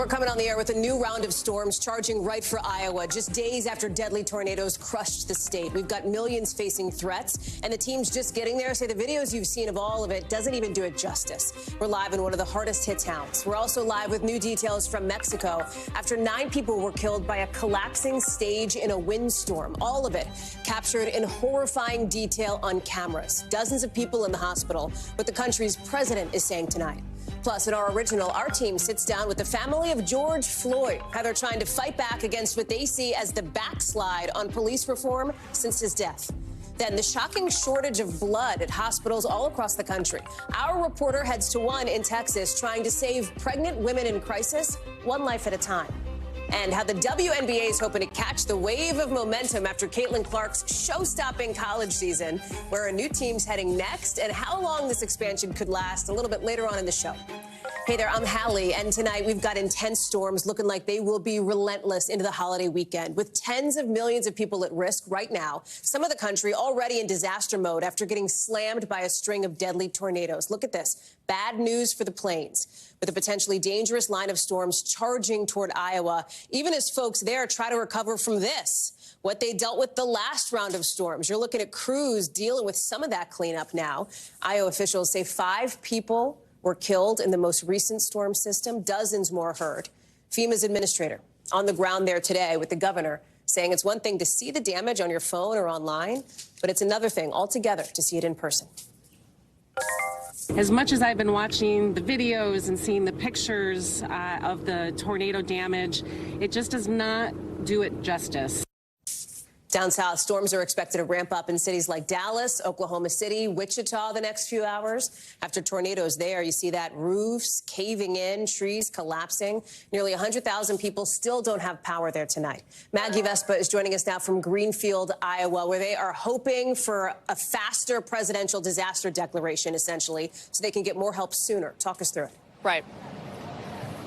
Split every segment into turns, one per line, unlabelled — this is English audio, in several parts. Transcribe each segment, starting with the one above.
We're coming on the air with a new round of storms charging right for Iowa, just days after deadly tornadoes crushed the state. We've got millions facing threats, and the teams just getting there say the videos you've seen of all of it doesn't even do it justice. We're live in one of the hardest hit towns. We're also live with new details from Mexico after 9 people were killed by a collapsing stage in a windstorm. All of it captured in horrifying detail on cameras. Dozens of people in the hospital, what the country's president is saying tonight. Plus, in our original, our team sits down with the family of George Floyd, how they're trying to fight back against what they see as the backslide on police reform since his death. Then the shocking shortage of blood at hospitals all across the country. Our reporter heads to one in Texas trying to save pregnant women in crisis, one life at a time. And how the WNBA is hoping to catch the wave of momentum after Caitlin Clark's show-stopping college season, where a new team's heading next, and how long this expansion could last a little bit later on in the show. Hey there, I'm Hallie, and tonight we've got intense storms looking like they will be relentless into the holiday weekend, with tens of millions of people at risk right now. Some of the country already in disaster mode after getting slammed by a string of deadly tornadoes. Look at this. Bad news for the plains, with a potentially dangerous line of storms charging toward Iowa, even as folks there try to recover from this, what they dealt with the last round of storms. You're looking at crews dealing with some of that cleanup now. Iowa officials say 5 people were killed in the most recent storm system. Dozens more hurt. FEMA's administrator on the ground there today with the governor saying it's one thing to see the damage on your phone or online, but it's another thing altogether to see it in person.
As much as I've been watching the videos and seeing the pictures of the tornado damage, it just does not do it justice.
Down south, storms are expected to ramp up in cities like Dallas, Oklahoma City, Wichita the next few hours. After tornadoes there, you see that roofs caving in, trees collapsing. Nearly 100,000 people still don't have power there tonight. Maggie Vespa is joining us now from Greenfield, Iowa, where they are hoping for a faster presidential disaster declaration, essentially, so they can get more help sooner. Talk us through it.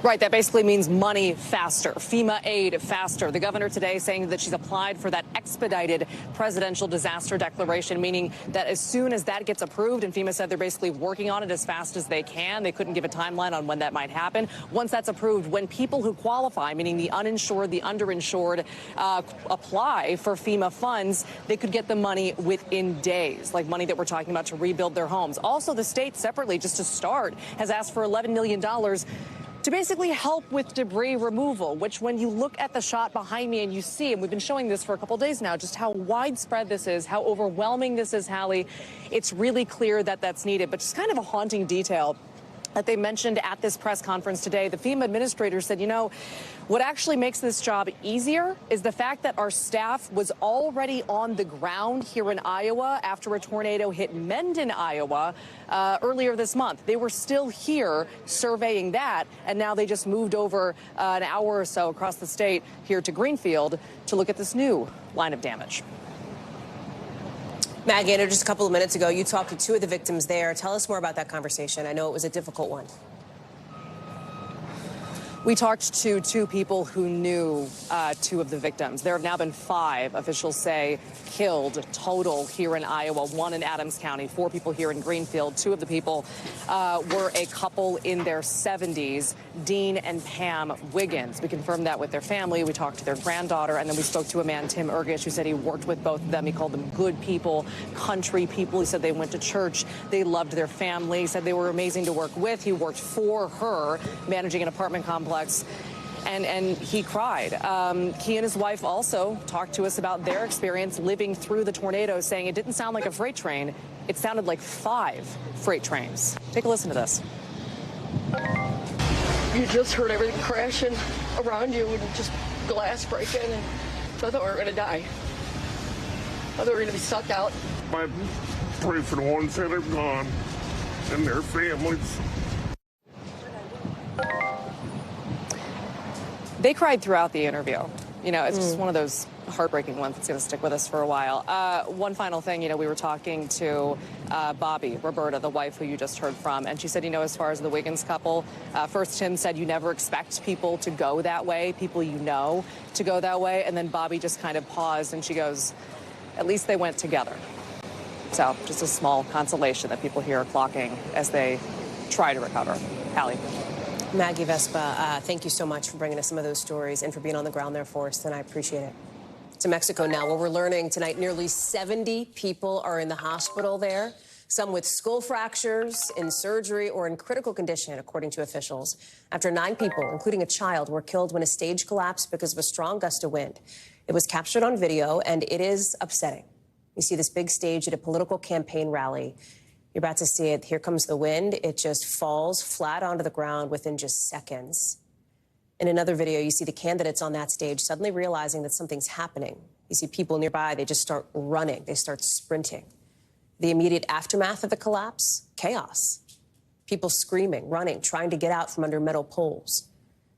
Right, that basically means money faster, FEMA aid faster. The governor today saying that she's applied for that expedited presidential disaster declaration, meaning that as soon as that gets approved, and FEMA said they're basically working on it as fast as they can. They couldn't give a timeline on when that might happen. Once that's approved, when people who qualify, meaning the uninsured, the underinsured, apply for FEMA funds, they could get the money within days, like money that we're talking about to rebuild their homes. Also, the state separately, just to start, has asked for $11 million to basically help with debris removal, which when you look at the shot behind me and you see, and we've been showing this for a couple days now, just how widespread this is, how overwhelming this is, Hallie, it's really clear that that's needed. But just kind of a haunting detail that they mentioned at this press conference today, the FEMA administrator said, you know, what actually makes this job easier is the fact that our staff was already on the ground here in Iowa after a tornado hit Mendon, Iowa, earlier this month. They were still here surveying that, and now they just moved over an hour or so across the state here to Greenfield to look at this new line of damage.
Maggie, just a couple of minutes ago, you talked to 2 of the victims there. Tell us more about that conversation. I know it was a difficult one.
We talked to 2 people who knew 2 of the victims. There have now been 5, officials say, killed total here in Iowa, 1 in Adams County, 4 people here in Greenfield. 2 of the people were a couple in their 70s, Dean and Pam Wiggins. We confirmed that with their family. We talked to their granddaughter, and then we spoke to a man, Tim Ergish, who said he worked with both of them. He called them good people, country people. He said they went to church. They loved their family. He said they were amazing to work with. He worked for her, managing an apartment complex. And he cried. He and his wife also talked to us about their experience living through the tornado, saying it didn't sound like a freight train. It sounded like 5 freight trains. Take a listen to this.
You just heard everything crashing around you and just glass breaking, and I thought we were going to die. I thought we were going to be sucked out.
I pray for the ones that are gone and their families.
They cried throughout the interview. You know, it's just one of those heartbreaking ones that's going to stick with us for a while. One final thing, you know, we were talking to Bobby, Roberta, the wife who you just heard from, and she said, you know, as far as the Wiggins couple, first Tim said you never expect people to go that way, people you know to go that way, and then Bobby just kind of paused and she goes, at least they went together. So just a small consolation that people here are clocking as they try to recover. Hallie.
Maggie Vespa, thank you so much for bringing us some of those stories and for being on the ground there for us, and I appreciate it. To Mexico now, where we're learning tonight nearly 70 people are in the hospital there, some with skull fractures, in surgery, or in critical condition, according to officials, after 9 people, including a child, were killed when a stage collapsed because of a strong gust of wind. It was captured on video, and it is upsetting. You see this big stage at a political campaign rally. You're about to see it. Here comes the wind. It just falls flat onto the ground within just seconds. In another video, you see the candidates on that stage suddenly realizing that something's happening. You see people nearby, they just start running. They start sprinting. The immediate aftermath of the collapse, chaos. People screaming, running, trying to get out from under metal poles.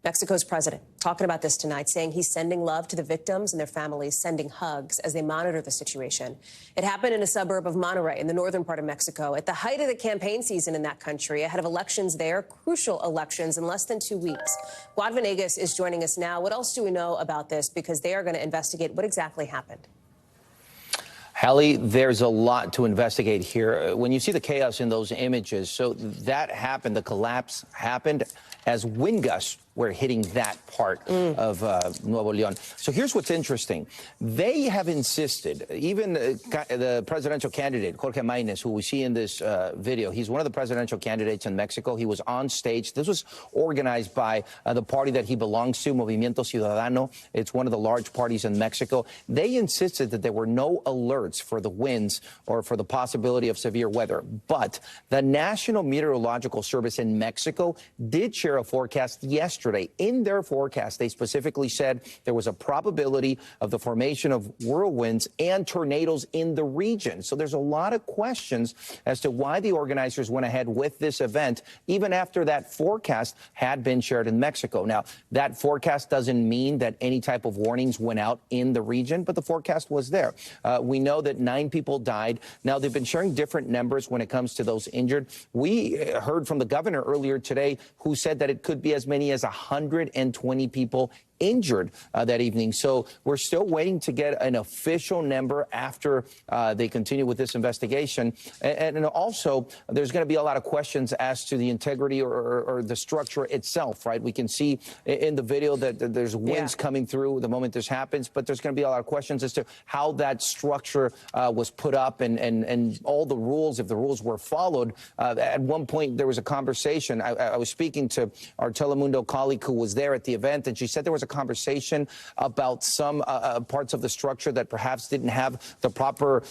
Mexico's president talking about this tonight, saying he's sending love to the victims and their families, sending hugs as they monitor the situation. It happened in a suburb of Monterrey in the northern part of Mexico at the height of the campaign season in that country, ahead of elections there, crucial elections in less than 2 weeks. Guad Venegas is joining us now. What else do we know about this? Because they are going to investigate what exactly happened.
Hallie, there's a lot to investigate here. When you see the chaos in those images, so that happened, the collapse happened as wind gusts were hitting that part of Nuevo León. So here's what's interesting. They have insisted, even the presidential candidate, Jorge Maynez, who we see in this video, he's one of the presidential candidates in Mexico. He was on stage. This was organized by the party that he belongs to, Movimiento Ciudadano. It's one of the large parties in Mexico. They insisted that there were no alerts for the winds or for the possibility of severe weather. But the National Meteorological Service in Mexico did share a forecast yesterday. In their forecast, they specifically said there was a probability of the formation of whirlwinds and tornadoes in the region. So there's a lot of questions as to why the organizers went ahead with this event, even after that forecast had been shared in Mexico. Now, that forecast doesn't mean that any type of warnings went out in the region, but the forecast was there. We know that 9 people died. Now, they've been sharing different numbers when it comes to those injured. We heard from the governor earlier today who said that it could be as many as 120 people injured that evening. So we're still waiting to get an official number after they continue with this investigation. And also, there's going to be a lot of questions as to the integrity or the structure itself, right? We can see in the video that there's winds coming through the moment this happens, but there's going to be a lot of questions as to how that structure was put up and all the rules, if the rules were followed. At one point, there was a conversation. I was speaking to our Telemundo colleague who was there at the event, and she said there was a conversation about some parts of the structure that perhaps didn't have the proper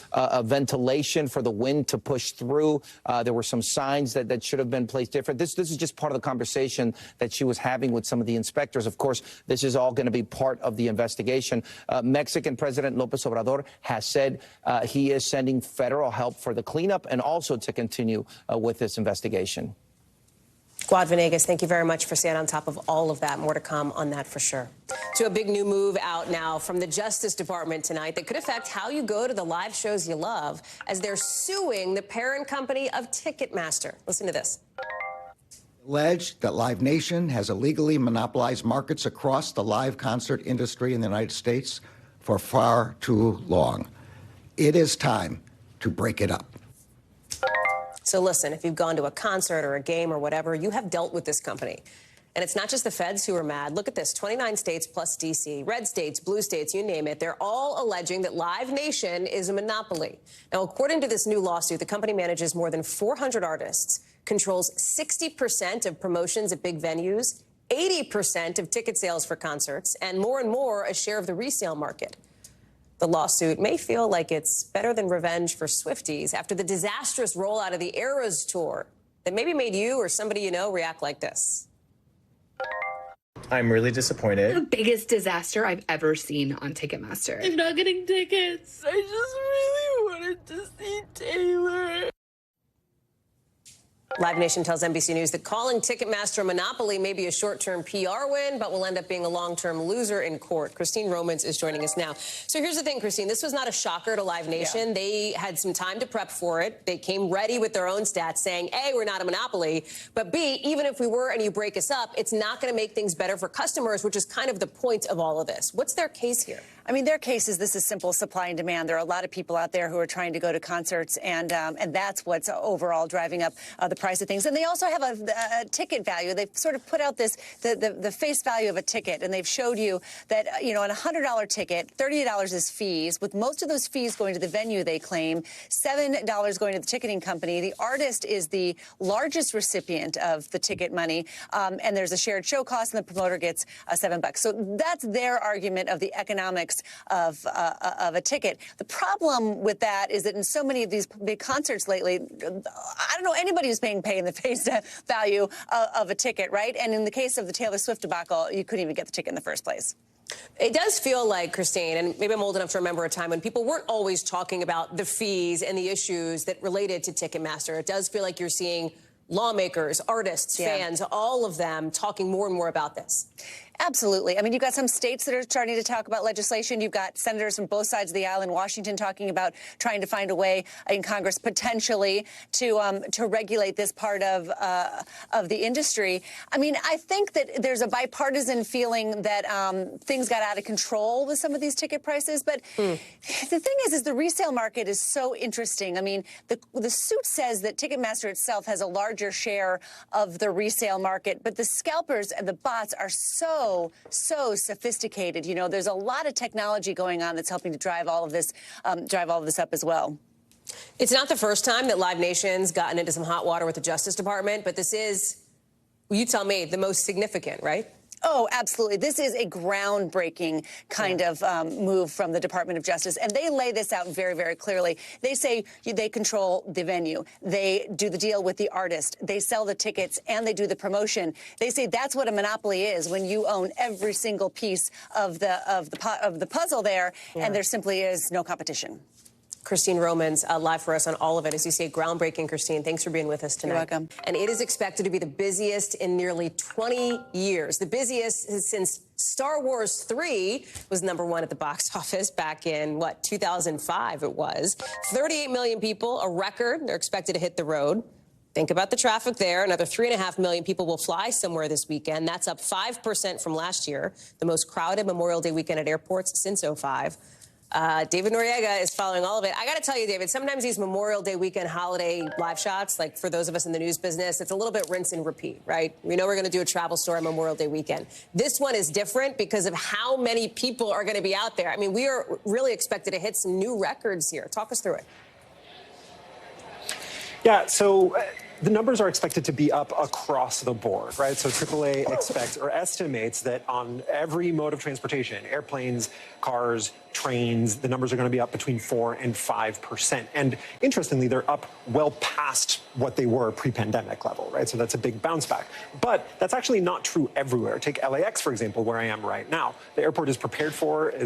ventilation for the wind to push through. There were some signs that should have been placed different. This is just part of the conversation that she was having with some of the inspectors. Of course, this is all going to be part of the investigation. Mexican President López Obrador has said he is sending federal help for the cleanup and also to continue with this investigation.
Guad Venegas, thank you very much for staying on top of all of that. More to come on that for sure. To a big new move out now from the Justice Department tonight that could affect how you go to the live shows you love as they're suing the parent company of Ticketmaster. Listen to this.
Alleged that Live Nation has illegally monopolized markets across the live concert industry in the United States for far too long. It is time to break it up.
So listen, if you've gone to a concert or a game or whatever, you have dealt with this company. And it's not just the feds who are mad. Look at this, 29 states plus D.C., red states, blue states, you name it. They're all alleging that Live Nation is a monopoly. Now, according to this new lawsuit, the company manages more than 400 artists, controls 60% of promotions at big venues, 80% of ticket sales for concerts, and more a share of the resale market. The lawsuit may feel like it's better than revenge for Swifties after the disastrous rollout of the Eras Tour that maybe made you or somebody you know react like this.
I'm really disappointed.
The biggest disaster I've ever seen on Ticketmaster.
I'm not getting tickets. I just really wanted to see Taylor.
Live Nation tells NBC News that calling Ticketmaster a monopoly may be a short-term PR win, but will end up being a long-term loser in court. Christine Romans is joining us now. So here's the thing, Christine. This was not a shocker to Live Nation. Yeah. They had some time to prep for it. They came ready with their own stats saying, A, we're not a monopoly, but B, even if we were and you break us up, it's not going to make things better for customers, which is kind of the point of all of this. What's their case here?
I mean, their case is this is simple supply and demand. There are a lot of people out there who are trying to go to concerts, and that's what's overall driving up the price of things. And they also have a ticket value. They've sort of put out this the face value of a ticket, and they've showed you that on a $100 ticket, $38 is fees, with most of those fees going to the venue. They claim $7 going to the ticketing company. The artist is the largest recipient of the ticket money, and there's a shared show cost, and the promoter gets $7. So that's their argument of the economics of a ticket. The problem with that is that in so many of these big concerts lately, I don't know anybody who's paying the face value of a ticket, right? And in the case of the Taylor Swift debacle, you couldn't even get the ticket in the first place.
It does feel like, Christine, and maybe I'm old enough to remember a time when people weren't always talking about the fees and the issues that related to Ticketmaster. It does feel like you're seeing lawmakers, artists, fans, all of them talking more and more about this.
Absolutely. I mean, you've got some states that are starting to talk about legislation. You've got senators from both sides of the aisle in Washington talking about trying to find a way in Congress potentially to regulate this part of the industry. I mean, I think that there's a bipartisan feeling that things got out of control with some of these ticket prices. But the thing is the resale market is so interesting. I mean, the suit says that Ticketmaster itself has a larger share of the resale market, but the scalpers and the bots are so sophisticated. There's a lot of technology going on that's helping to drive all of this up as well.
It's not the first time that Live Nation's gotten into some hot water with the Justice Department, but this is, you tell me, the most significant, right?
Oh, absolutely. This is a groundbreaking kind of move from the Department of Justice. And they lay this out very, very clearly. They say they control the venue. They do the deal with the artist. They sell the tickets and they do the promotion. They say that's what a monopoly is, when you own every single piece of the puzzle there, and there simply is no competition.
Christine Romans live for us on all of it. As you say, groundbreaking, Christine. Thanks for being with us tonight.
You're welcome.
And it is expected to be the busiest in nearly 20 years. The busiest since Star Wars 3 was #1 at the box office back in, 2005 it was. 38 million people, a record. They're expected to hit the road. Think about the traffic there. Another 3.5 million people will fly somewhere this weekend. That's up 5% from last year, the most crowded Memorial Day weekend at airports since '05. David Noriega is following all of it. I got to tell you, David, sometimes these Memorial Day weekend holiday live shots, like for those of us in the news business, it's a little bit rinse and repeat, right? We know we're going to do a travel story on Memorial Day weekend. This one is different because of how many people are going to be out there. I mean, we are really expected to hit some new records here. Talk us through it.
Yeah, so the numbers are expected to be up across the board, right? So AAA expects or estimates that on every mode of transportation, airplanes, cars, trains, the numbers are going to be up between 4 and 5%. And interestingly, they're up well past what they were pre-pandemic level, right? So that's a big bounce back. But that's actually not true everywhere. Take LAX, for example, where I am right now. The airport is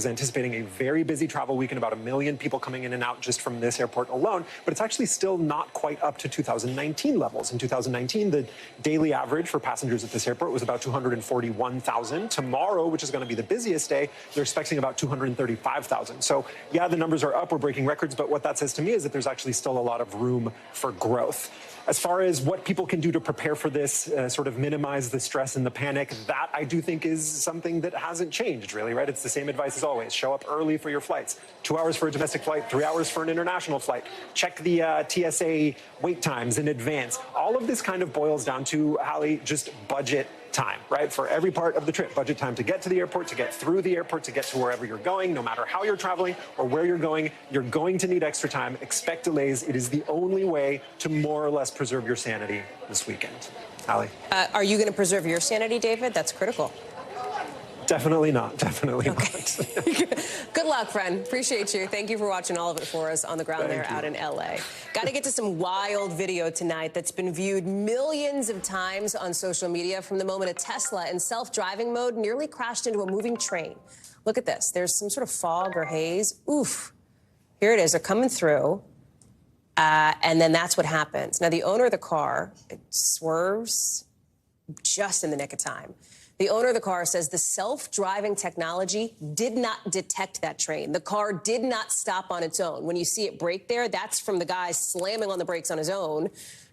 anticipating a very busy travel weekend, about 1 million people coming in and out just from this airport alone. But it's actually still not quite up to 2019 levels. In 2019, the daily average for passengers at this airport was about 241,000. Tomorrow, which is going to be the busiest day, they're expecting about 235,000. So, yeah, the numbers are up. We're breaking records. But what that says to me is that there's actually still a lot of room for growth. As far as what people can do to prepare for this, sort of minimize the stress and the panic, that I do think is something that hasn't changed, really, right? It's the same advice as always. Show up early for your flights. 2 hours for a domestic flight, 3 hours for an international flight. Check the TSA wait times in advance. All of this kind of boils down to, Hallie, just budget time, right? For every part of the trip, budget time to get to the airport, to get through the airport, to get to wherever you're going. No matter how you're traveling or where you're going to need extra time. Expect delays. It is the only way to more or less preserve your sanity this weekend. Hallie?
Are you going to preserve your sanity, David? That's critical.
Definitely not. Definitely not.
Good luck, friend. Appreciate you. Thank you for watching all of it for us on the ground out in L.A. Got to get to some wild video tonight that's been viewed millions of times on social media from the moment a Tesla in self-driving mode nearly crashed into a moving train. Look at this. There's some sort of fog or haze. Oof. Here it is. They're coming through. And then that's what happens. Now, the owner of the car swerves just in the nick of time. The owner of the car says the self-driving technology did not detect that train. The car did not stop on its own. When you see it brake there, that's from the guy slamming on the brakes on his own.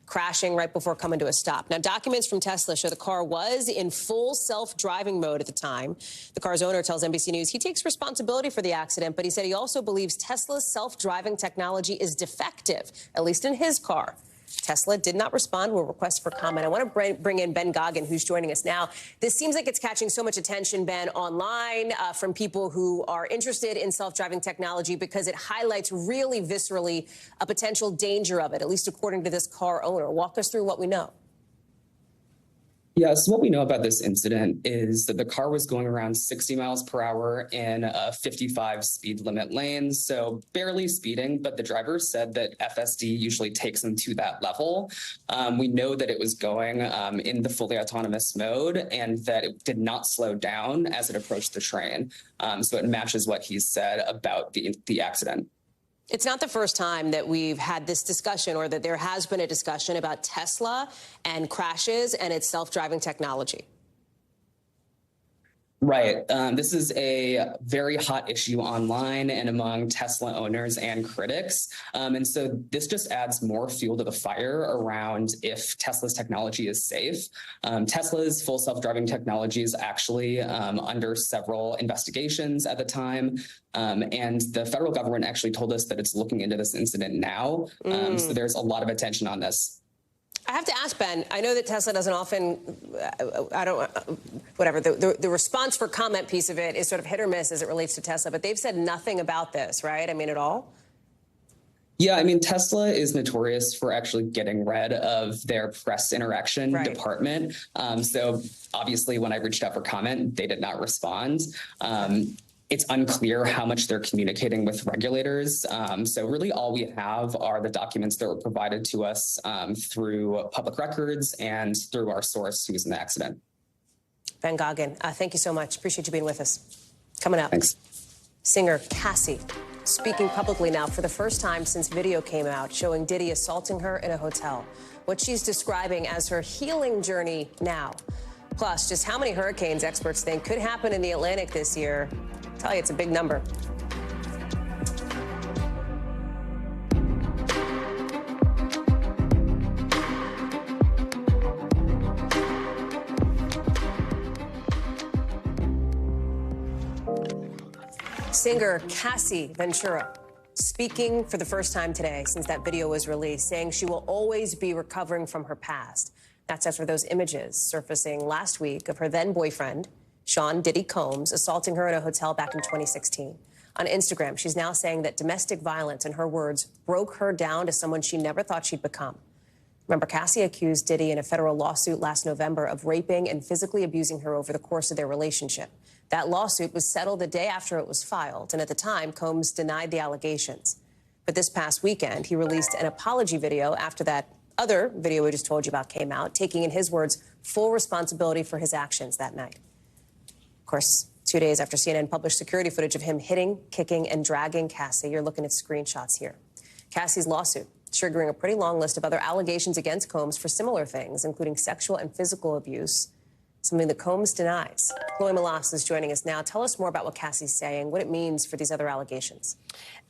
crashing right before coming to a stop. Now, documents from Tesla show the car was in full self-driving mode at the time. The car's owner tells NBC News he takes responsibility for the accident, but he said he also believes Tesla's self-driving technology is defective, at least in his car. Tesla did not respond to a request for comment. I want to bring in Ben Goggin, who's joining us now. This seems like it's catching so much attention, Ben, online from people who are interested in self-driving technology because it highlights really viscerally a potential danger of it, at least according to this car owner. Walk us through what we know.
Yeah, so what we know about this incident is that the car was going around 60 miles per hour in a 55 speed limit lane, so barely speeding, but the driver said that FSD usually takes them to that level. We know that it was going in the fully autonomous mode and that it did not slow down as it approached the train. So it matches what he said about the accident.
It's not the first time that we've had this discussion or that there has been a discussion about Tesla and crashes and its self-driving technology.
Right. This is a very hot issue online and among Tesla owners and critics. And so this just adds more fuel to the fire around if Tesla's technology is safe. Tesla's full self-driving technology is actually under several investigations at the time. And the federal government actually told us that it's looking into this incident now. So there's a lot of attention on this.
I have to ask, Ben, I know that Tesla doesn't often, whatever, the response for comment piece of it is sort of hit or miss as it relates to Tesla, but they've said nothing about this, right? I mean, at all?
Yeah, I mean, Tesla is notorious for actually getting rid of their press interaction department. So obviously, when I reached out for comment, they did not respond. It's unclear how much they're communicating with regulators. So really all we have are the documents that were provided to us through public records and through our source who was in the accident.
Ben Goggin, thank you so much. Appreciate you being with us. Coming up,
thanks.
Singer Cassie speaking publicly now for the first time since video came out showing Diddy assaulting her in a hotel. What she's describing as her healing journey now. Plus, just how many hurricanes experts think could happen in the Atlantic this year. I tell you, it's a big number. Singer Cassie Ventura speaking for the first time today since that video was released, saying she will always be recovering from her past. That's after those images surfacing last week of her then boyfriend, Sean Diddy Combs, assaulting her in a hotel back in 2016. On Instagram, she's now saying that domestic violence, in her words, broke her down to someone she never thought she'd become. Remember, Cassie accused Diddy in a federal lawsuit last November of raping and physically abusing her over the course of their relationship. That lawsuit was settled the day after it was filed, and at the time, Combs denied the allegations. But this past weekend, he released an apology video after that other video we just told you about came out, taking, in his words, full responsibility for his actions that night. Of course, 2 days after CNN published security footage of him hitting, kicking, and dragging Cassie, you're looking at screenshots here. Cassie's lawsuit triggering a pretty long list of other allegations against Combs for similar things, including sexual and physical abuse, something that Combs denies. Chloe Malas is joining us now. Tell us more about what Cassie's saying, what it means for these other allegations.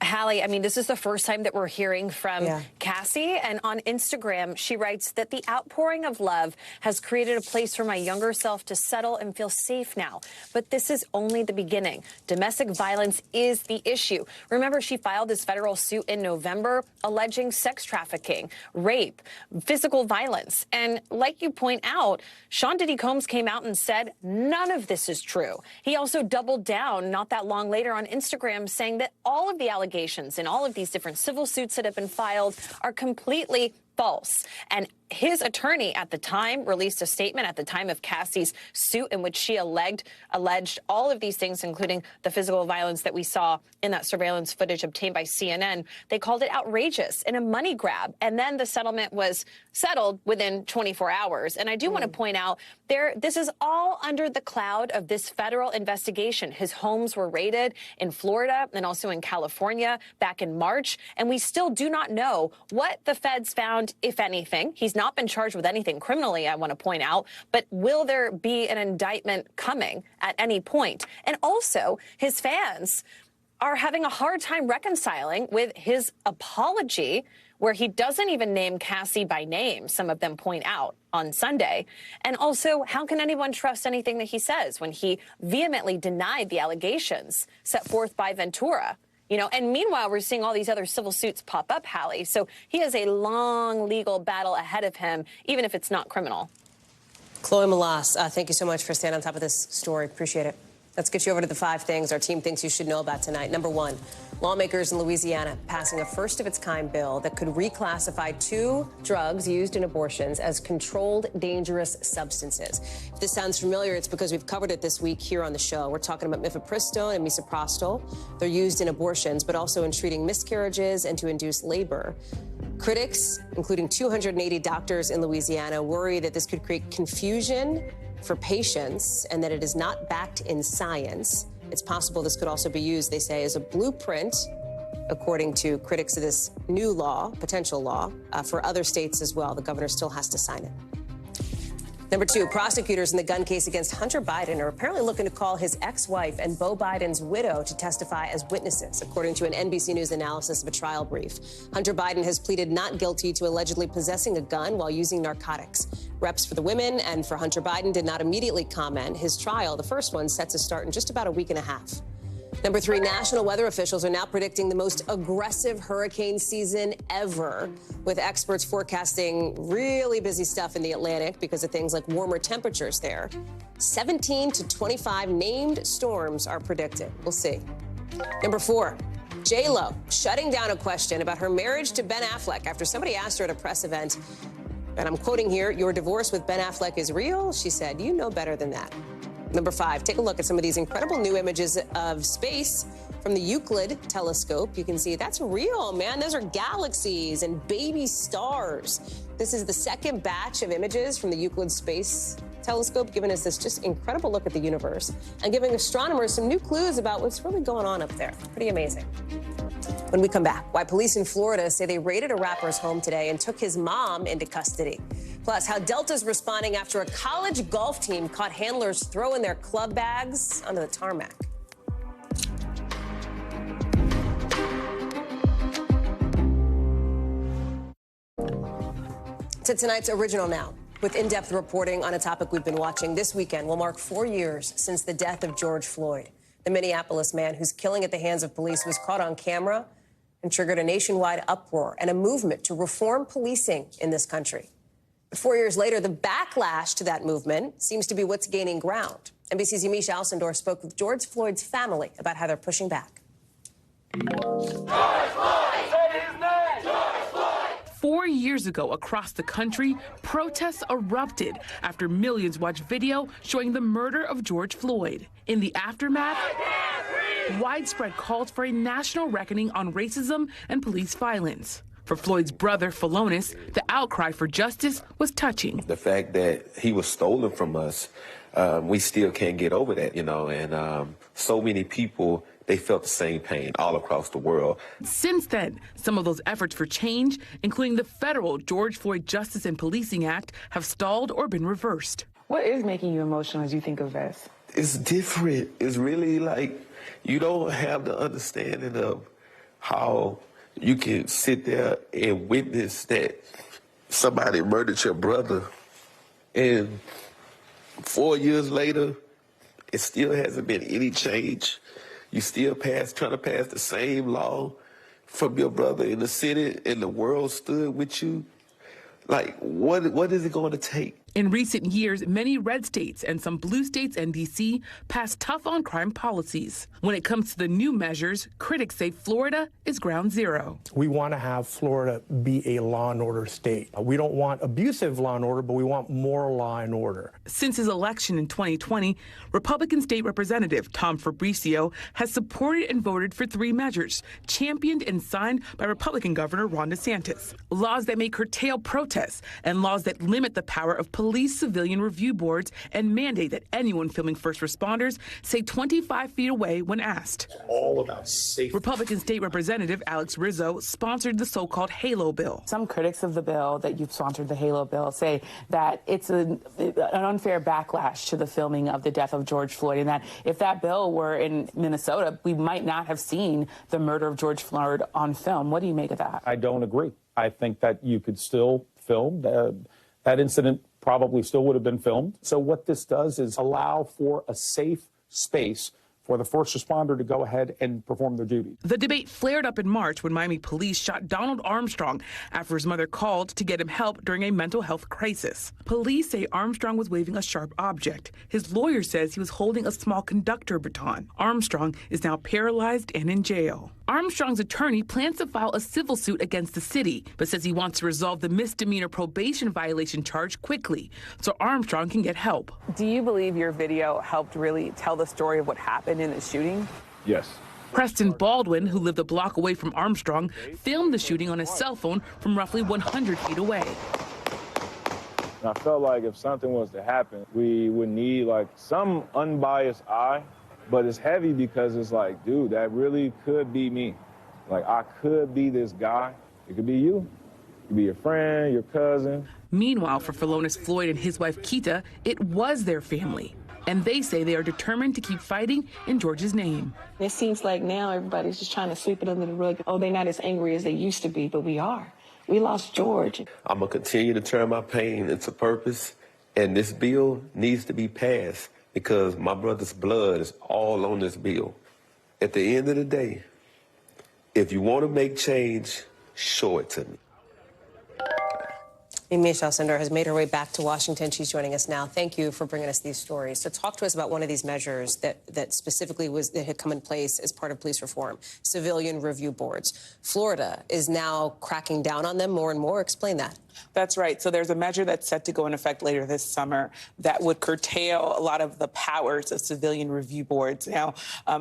Hallie, I mean, this is the first time that we're hearing from Cassie. And on Instagram, she writes that the outpouring of love has created a place for my younger self to settle and feel safe now. But this is only the beginning. Domestic violence is the issue. Remember, she filed this federal suit in November alleging sex trafficking, rape, physical violence. And like you point out, Sean Diddy Combs came out and said none of this is true. He also doubled down not that long later on Instagram, saying that all of the allegations in all of these different civil suits that have been filed are completely false. And his attorney at the time released a statement at the time of Cassie's suit in which she alleged all of these things, including the physical violence that we saw in that surveillance footage obtained by CNN. They called it outrageous and a money grab. And then the settlement was settled within 24 hours. And I do want to point out this is all under the cloud of this federal investigation. His homes were raided in Florida and also in California back in March. And we still do not know what the feds found, if anything. He's not been charged with anything criminally, I want to point out, but will there be an indictment coming at any point? And also, his fans are having a hard time reconciling with his apology, where he doesn't even name Cassie by name, some of them point out on Sunday. And also, how can anyone trust anything that he says when he vehemently denied the allegations set forth by Ventura? You know, and meanwhile, we're seeing all these other civil suits pop up, Hallie. So he has a long legal battle ahead of him, even if it's not criminal.
Chloe Malas, thank you so much for staying on top of this story. Appreciate it. Let's get you over to the 5 things our team thinks you should know about tonight. Number 1, lawmakers in Louisiana passing a first-of-its-kind bill that could reclassify 2 drugs used in abortions as controlled dangerous substances. If this sounds familiar, it's because we've covered it this week here on the show. We're talking about mifepristone and misoprostol. They're used in abortions, but also in treating miscarriages and to induce labor. Critics, including 280 doctors in Louisiana, worry that this could create confusion for patients and that it is not backed in science. It's possible this could also be used, they say, as a blueprint, according to critics of this new law, potential law, for other states as well. The governor still has to sign it. Number 2, prosecutors in the gun case against Hunter Biden are apparently looking to call his ex-wife and Beau Biden's widow to testify as witnesses, according to an NBC News analysis of a trial brief. Hunter Biden has pleaded not guilty to allegedly possessing a gun while using narcotics. Reps for the women and for Hunter Biden did not immediately comment. His trial, the first one, set to start in just about a week and a half. Number 3, national weather officials are now predicting the most aggressive hurricane season ever, with experts forecasting really busy stuff in the Atlantic because of things like warmer temperatures there. 17 to 25 named storms are predicted. We'll see. Number 4, J-Lo shutting down a question about her marriage to Ben Affleck after somebody asked her at a press event, and I'm quoting here, "Your divorce with Ben Affleck is real?" She said, "You know better than that." Number 5, take a look at some of these incredible new images of space from the Euclid telescope. You can see that's real, man. Those are galaxies and baby stars. This is the second batch of images from the Euclid Space Telescope, giving us this just incredible look at the universe and giving astronomers some new clues about what's really going on up there. Pretty amazing. When we come back, why police in Florida say they raided a rapper's home today and took his mom into custody. Plus, how Delta's responding after a college golf team caught handlers throwing their club bags onto the tarmac. To tonight's Original Now, with in-depth reporting on a topic we've been watching this weekend will mark 4 years since the death of George Floyd. The Minneapolis man whose killing at the hands of police was caught on camera and triggered a nationwide uproar and a movement to reform policing in this country. But 4 years later, the backlash to that movement seems to be what's gaining ground. NBC's Yamiche Alcindor spoke with George Floyd's family about how they're pushing back.
George Floyd! Say his name! George Floyd! 4 years ago, across the country, protests erupted after millions watched video showing the murder of George Floyd. In the aftermath, widespread calls for a national reckoning on racism and police violence. For Floyd's brother, Philonis, the outcry for justice was touching.
The fact that he was stolen from us, we still can't get over that, you know, and so many people, they felt the same pain all across the world.
Since then, some of those efforts for change, including the federal George Floyd Justice and Policing Act, have stalled or been reversed.
What is making you emotional as you think of this?
It's different. It's really like you don't have the understanding of how you can sit there and witness that somebody murdered your brother, and 4 years later, it still hasn't been any change. You still trying to pass the same law from your brother in the city, and the world stood with you. Like, what is it going to take?
In recent years, many red states and some blue states and D.C. passed tough on crime policies. When it comes to the new measures, critics say Florida is ground zero.
We want to have Florida be a law and order state. We don't want abusive law and order, but we want more law and order.
Since his election in 2020, Republican State Representative Tom Fabricio has supported and voted for 3 measures, championed and signed by Republican Governor Ron DeSantis. Laws that may curtail protests and laws that limit the power of police police civilian review boards and mandate that anyone filming first responders stay 25 feet away when asked.
It's all about safety.
Republican State Representative Alex Rizzo sponsored the so-called HALO bill.
Some critics of the bill that you've sponsored, the HALO bill, say that it's an unfair backlash to the filming of the death of George Floyd, and that if that bill were in Minnesota, we might not have seen the murder of George Floyd on film. What do you make of that?
I don't agree. I think that you could still film. That incident probably still would have been filmed. So what this does is allow for a safe space for the first responder to go ahead and perform their duty.
The debate flared up in March when Miami police shot Donald Armstrong after his mother called to get him help during a mental health crisis. Police say Armstrong was waving a sharp object. His lawyer says he was holding a small conductor baton. Armstrong is now paralyzed and in jail. Armstrong's attorney plans to file a civil suit against the city, but says he wants to resolve the misdemeanor probation violation charge quickly so Armstrong can get help.
Do you believe your video helped really tell the story of what happened in the shooting?
Yes.
Preston Baldwin, who lived a block away from Armstrong, filmed the shooting on his cell phone from roughly 100 feet away.
I felt like if something was to happen, we would need like some unbiased eye. But it's heavy because it's like, dude, that really could be me. Like, I could be this guy. It could be you. It could be your friend, your cousin.
Meanwhile, for Philonise Floyd and his wife, Keita, it was their family. And they say they are determined to keep fighting in George's name.
It seems like now everybody's just trying to sweep it under the rug. Oh, they're not as angry as they used to be, but we are. We lost George.
I'm going to continue to turn my pain into purpose, and this bill needs to be passed. Because my brother's blood is all on this bill. At the end of the day, if you want to make change, show it to me.
Michelle Sender has made her way back to Washington. She's joining us now. Thank you for bringing us these stories. So talk to us about one of these measures that specifically that had come in place as part of police reform, civilian review boards. Florida is now cracking down on them more and more. Explain that.
That's right. So there's a measure that's set to go in effect later this summer that would curtail a lot of the powers of civilian review boards. Now,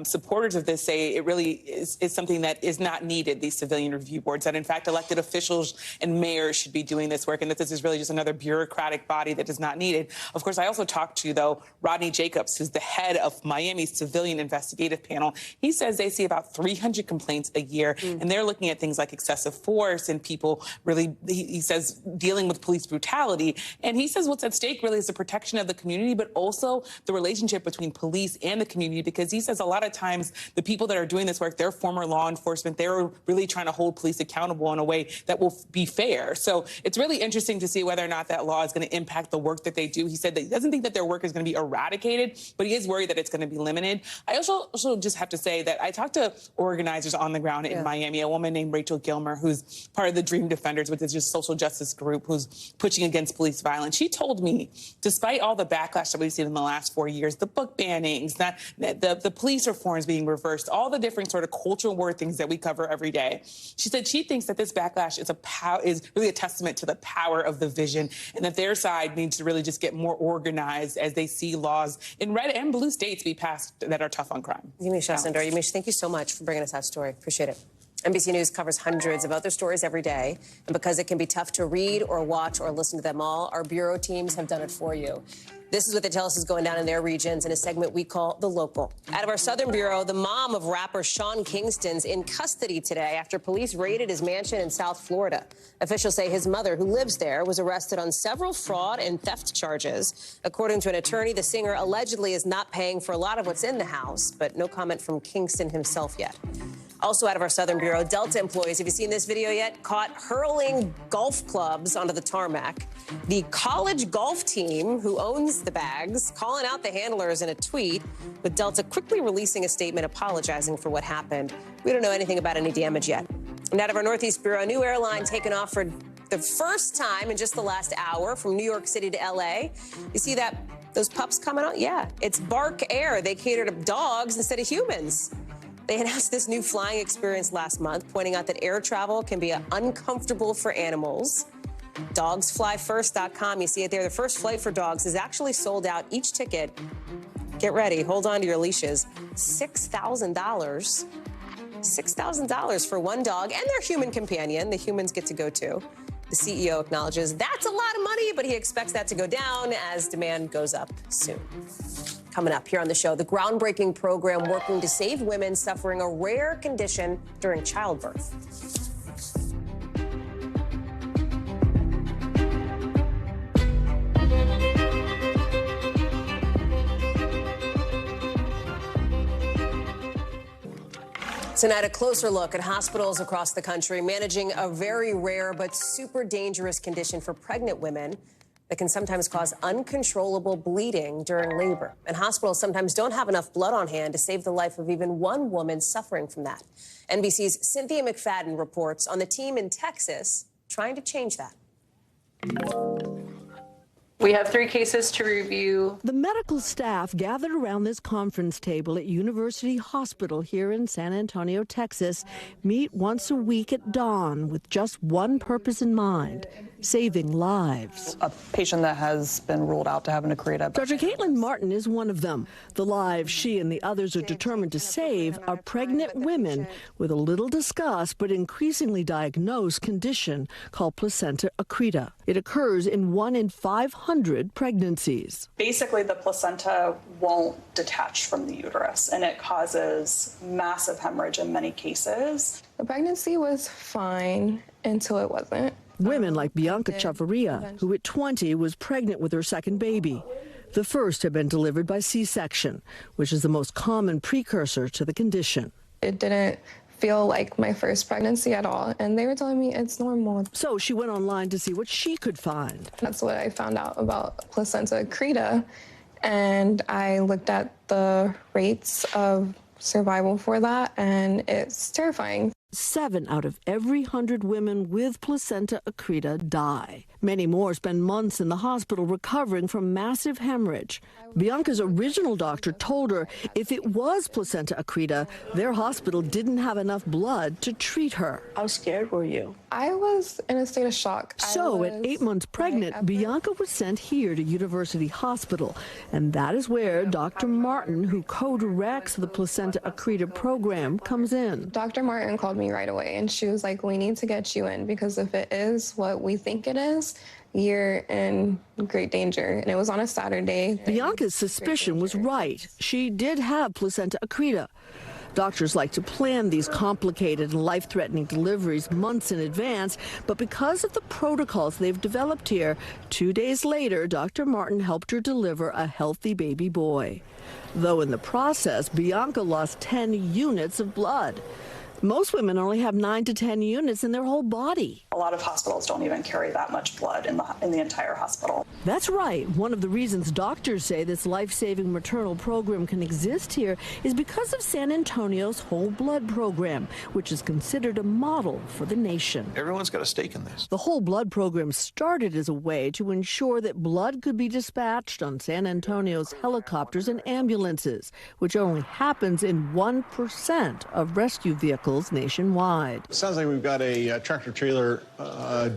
supporters of this say it really is something that is not needed, these civilian review boards, that in fact elected officials and mayors should be doing this work, and that this is really just another bureaucratic body that is not needed. Of course, I also talked to, though, Rodney Jacobs, who's the head of Miami's Civilian Investigative Panel. He says they see about 300 complaints a year, and they're looking at things like excessive force and people really, he says, dealing with police brutality. And he says what's at stake really is the protection of the community, but also the relationship between police and the community, because he says a lot of times the people that are doing this work, they're former law enforcement. They're really trying to hold police accountable in a way that will be fair. So it's really interesting to see whether or not that law is going to impact the work that they do. He said that he doesn't think that their work is going to be eradicated, but he is worried that it's going to be limited. I also just have to say that I talked to organizers on the ground in Miami, a woman named Rachel Gilmer, who's part of the Dream Defenders, which is just social justice group who's pushing against police violence. She told me, despite all the backlash that we've seen in the last 4 years, the book bannings, the police reforms being reversed, all the different sort of cultural war things that we cover every day, she said she thinks that this backlash is really a testament to the power of the vision, and that their side needs to really just get more organized as they see laws in red and blue states be passed that are tough on crime.
Michelle Sender, thank you so much for bringing us that story. Appreciate it. NBC News covers hundreds of other stories every day, and because it can be tough to read or watch or listen to them all, our bureau teams have done it for you. This is what they tell us is going down in their regions in a segment we call The Local. Out of our Southern Bureau, the mom of rapper Sean Kingston's in custody today after police raided his mansion in South Florida. Officials say his mother, who lives there, was arrested on several fraud and theft charges. According to an attorney, the singer allegedly is not paying for a lot of what's in the house, but no comment from Kingston himself yet. Also out of our Southern Bureau, Delta employees, have you seen this video yet? Caught hurling golf clubs onto the tarmac. The college golf team, who owns the bags, calling out the handlers in a tweet, with Delta quickly releasing a statement apologizing for what happened. We don't know anything about any damage yet. And out of our Northeast Bureau, a new airline taken off for the first time in just the last hour from New York City to L.A. You see those pups coming out? Yeah, it's Bark Air. They cater to dogs instead of humans. They announced this new flying experience last month, pointing out that air travel can be uncomfortable for animals. Dogsflyfirst.com, you see it there. The first flight for dogs is actually sold out. Each ticket, get ready, hold on to your leashes, $6,000. $6,000 for one dog and their human companion. The humans get to go too. The CEO acknowledges that's a lot of money, but he expects that to go down as demand goes up soon. Coming up here on the show, the groundbreaking program working to save women suffering a rare condition during childbirth. Tonight, a closer look at hospitals across the country managing a very rare but super dangerous condition for pregnant women that can sometimes cause uncontrollable bleeding during labor. And hospitals sometimes don't have enough blood on hand to save the life of even one woman suffering from that. NBC's Cynthia McFadden reports on the team in Texas trying to change that.
We have 3 cases to review.
The medical staff gathered around this conference table at University Hospital here in San Antonio, Texas, meet once a week at dawn with just one purpose in mind: saving lives.
A patient that has been ruled out to have an Accreta.
Dr. Caitlin Martin is one of them. The lives she and the others are determined to save are pregnant women with a little discussed but increasingly diagnosed condition called placenta accreta. It occurs in 1 in 500 pregnancies.
Basically, the placenta won't detach from the uterus, and it causes massive hemorrhage in many cases.
The pregnancy was fine until it wasn't.
Women like Bianca Chavarria, who at 20 was pregnant with her second baby. The first had been delivered by C-section, which is the most common precursor to the condition.
It didn't feel like my first pregnancy at all, and they were telling me it's normal.
So she went online to see what she could find.
That's what I found out about placenta accreta, and I looked at the rates of survival for that, and it's terrifying.
7 out of every 100 women with placenta accreta die. Many more spend months in the hospital recovering from massive hemorrhage. Bianca's original doctor told her if it was placenta accreta, their hospital didn't have enough blood to treat her.
How scared were you? I was in a state of shock.
So at 8 months pregnant, Bianca was sent here to University Hospital. And that is where Dr. Martin, who co-directs the placenta accreta program, comes in.
Dr. Martin called me right away, and she was like, we need to get you in, because if it is what we think it is, you're in great danger. And it was on a Saturday.
Bianca's suspicion was right. She did have placenta accreta. Doctors like to plan these complicated and life-threatening deliveries months in advance, but because of the protocols they've developed here, 2 days later, Dr. Martin helped her deliver a healthy baby boy. Though in the process, Bianca lost 10 units of blood. Most women only have 9 to 10 units in their whole body.
A lot of hospitals don't even carry that much blood in the entire hospital.
That's right. One of the reasons doctors say this life-saving maternal program can exist here is because of San Antonio's whole blood program, which is considered a model for the nation.
Everyone's got a stake in this.
The whole blood program started as a way to ensure that blood could be dispatched on San Antonio's helicopters and ambulances, which only happens in 1% of rescue vehicles nationwide.
Sounds like we've got a tractor-trailer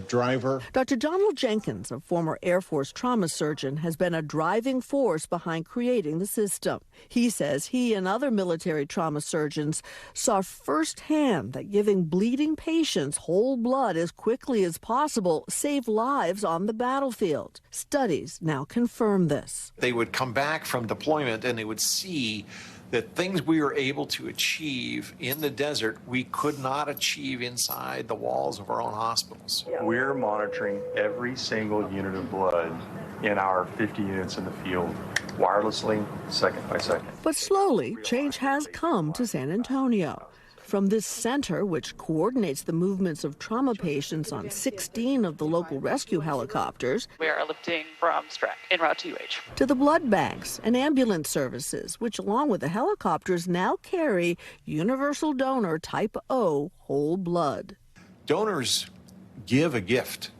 driver.
Dr. Donald Jenkins, a former Air Force trauma surgeon, has been a driving force behind creating the system. He says he and other military trauma surgeons saw firsthand that giving bleeding patients whole blood as quickly as possible saved lives on the battlefield. Studies now confirm this.
They would come back from deployment and they would see that things we were able to achieve in the desert, we could not achieve inside the walls of our own hospitals.
We're monitoring every single unit of blood in our 50 units in the field, wirelessly, second by second.
But slowly, change has come to San Antonio. From this center, which coordinates the movements of trauma patients on 16 of the local rescue helicopters,
we are lifting from Strack en route to UH.
To the blood banks and ambulance services, which along with the helicopters now carry universal donor type O whole blood.
Donors give a gift.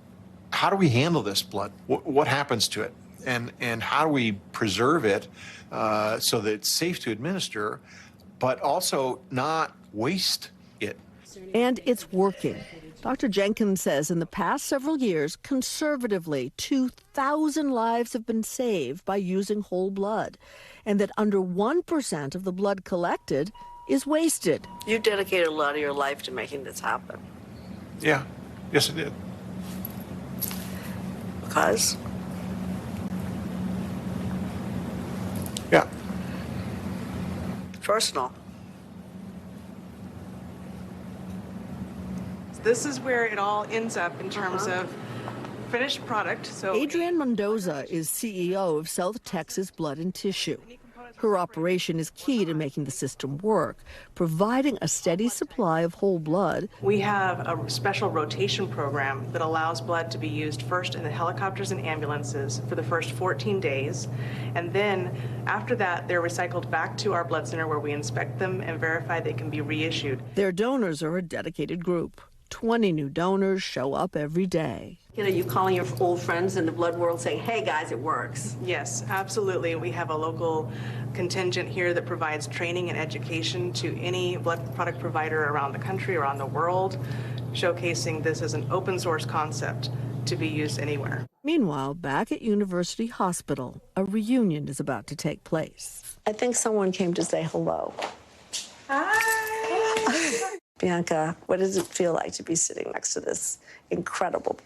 How do we handle this blood? What happens to it? And how do we preserve it so that it's safe to administer, but also not waste it?
And it's working. Dr. Jenkins says in the past several years, conservatively, 2,000 lives have been saved by using whole blood, and that under 1% of the blood collected is wasted.
You dedicated a lot of your life to making this happen.
Yeah, yes, I did.
Because?
Yeah.
Personal.
This is where it all ends up in terms of finished product. So
Adrienne Mendoza is CEO of South Texas Blood and Tissue. Her operation is key to making the system work, providing a steady supply of whole blood.
we have a special rotation program that allows blood to be used first in the helicopters and ambulances for the first 14 days. And then after that, they're recycled back to our blood center where we inspect them and verify they can be reissued.
Their donors are a dedicated group. 20 new donors show up every day. You know, you calling your old friends in the blood world saying, hey guys, it works.
Yes, absolutely. We have a local contingent here that provides training and education to any blood product provider around the country, around the world, showcasing this as an open source concept to be used anywhere.
Meanwhile, back at University Hospital, a reunion is about to take place. I think someone came to say hello.
Hi.
Bianca, what does it feel like to be sitting next to this incredible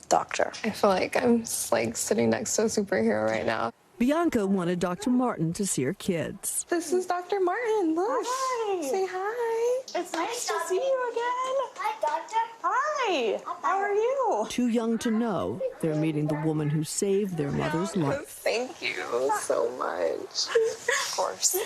doctor?
I feel like I'm sitting next to a superhero right now.
Bianca wanted Dr. Martin to see her kids.
This is Dr. Martin. Look.
Hi.
Say hi.
It's nice to see you again. Hi, Doctor. Hi. How are you?
Too young to know, they're meeting the woman who saved their mother's life.
Thank you so much. Of course.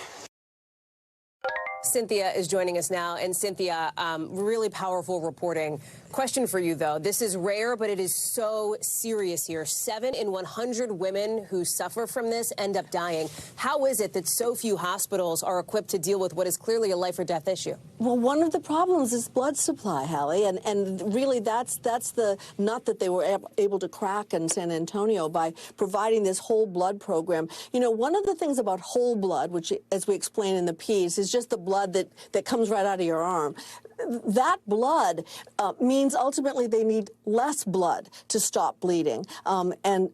Cynthia is joining us now. And Cynthia, really powerful reporting. Question for you, though. This is rare, but it is so serious here. 7 in 100 women who suffer from this end up dying. How is it that so few hospitals are equipped to deal with what is clearly a life or death issue?
Well, one of the problems is blood supply, Hallie, and really that's the nut that they were able to crack in San Antonio by providing this whole blood program. You know, one of the things about whole blood, which, as we explain in the piece, is just the blood that comes right out of your arm. That blood means ultimately they need less blood to stop bleeding. And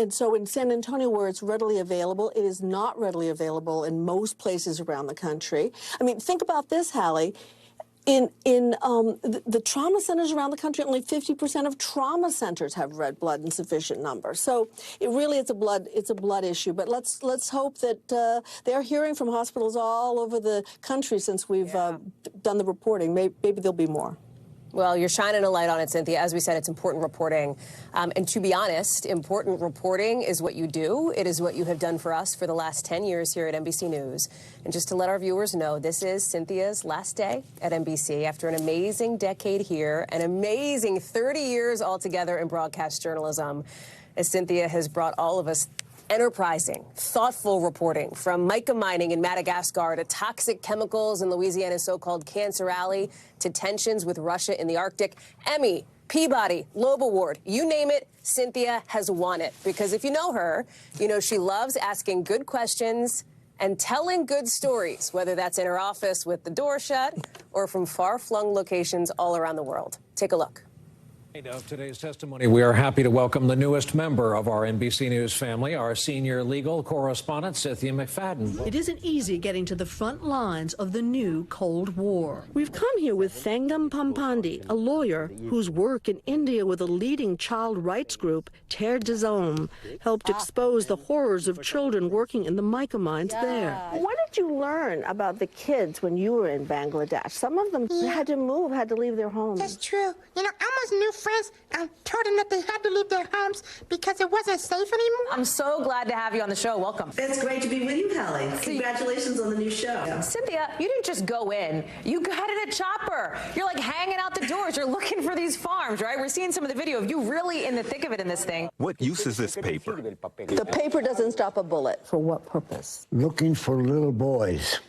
so in San Antonio, where it's readily available, it is not readily available in most places around the country. I mean, think about this, Hallie. In the trauma centers around the country, only 50% of trauma centers have red blood in sufficient numbers. So it really is a blood issue. But let's hope that they're hearing from hospitals all over the country since we've done the reporting. Maybe there'll be more.
Well, you're shining a light on it, Cynthia. As we said, it's important reporting. And to be honest, important reporting is what you do. It is what you have done for us for the last 10 years here at NBC News. And just to let our viewers know, this is Cynthia's last day at NBC after an amazing decade here, an amazing 30 years altogether in broadcast journalism, as Cynthia has brought all of us enterprising, thoughtful reporting from mica mining in Madagascar to toxic chemicals in Louisiana's so-called Cancer Alley to tensions with Russia in the Arctic. Emmy, Peabody, Loeb Award, you name it, Cynthia has won it. Because if you know her, you know she loves asking good questions and telling good stories, whether that's in her office with the door shut or from far-flung locations all around the world. Take a look.
Of today's testimony, we are happy to welcome the newest member of our NBC News family, our senior legal correspondent, Cynthia McFadden.
It isn't easy getting to the front lines of the new Cold War. We've come here with Thangam Pampandi, a lawyer whose work in India with a leading child rights group, Terre des Hommes, helped expose the horrors of children working in the mica mines there. What did you learn about the kids when you were in Bangladesh? Some of them had to move, had to leave their homes.
That's true. You know, I almost knew friends told them that they had to leave their homes because it wasn't safe anymore.
I'm so glad to have you on the show. Welcome.
It's great to be with you, Hallie. Congratulations on the new show.
Cynthia, you didn't just go in. You got in a chopper. You're like hanging out the doors. You're looking for these farms, right? We're seeing some of the video of you really in the thick of it in this thing.
What use is this paper?
The paper doesn't stop a bullet. For what purpose?
Looking for little boys.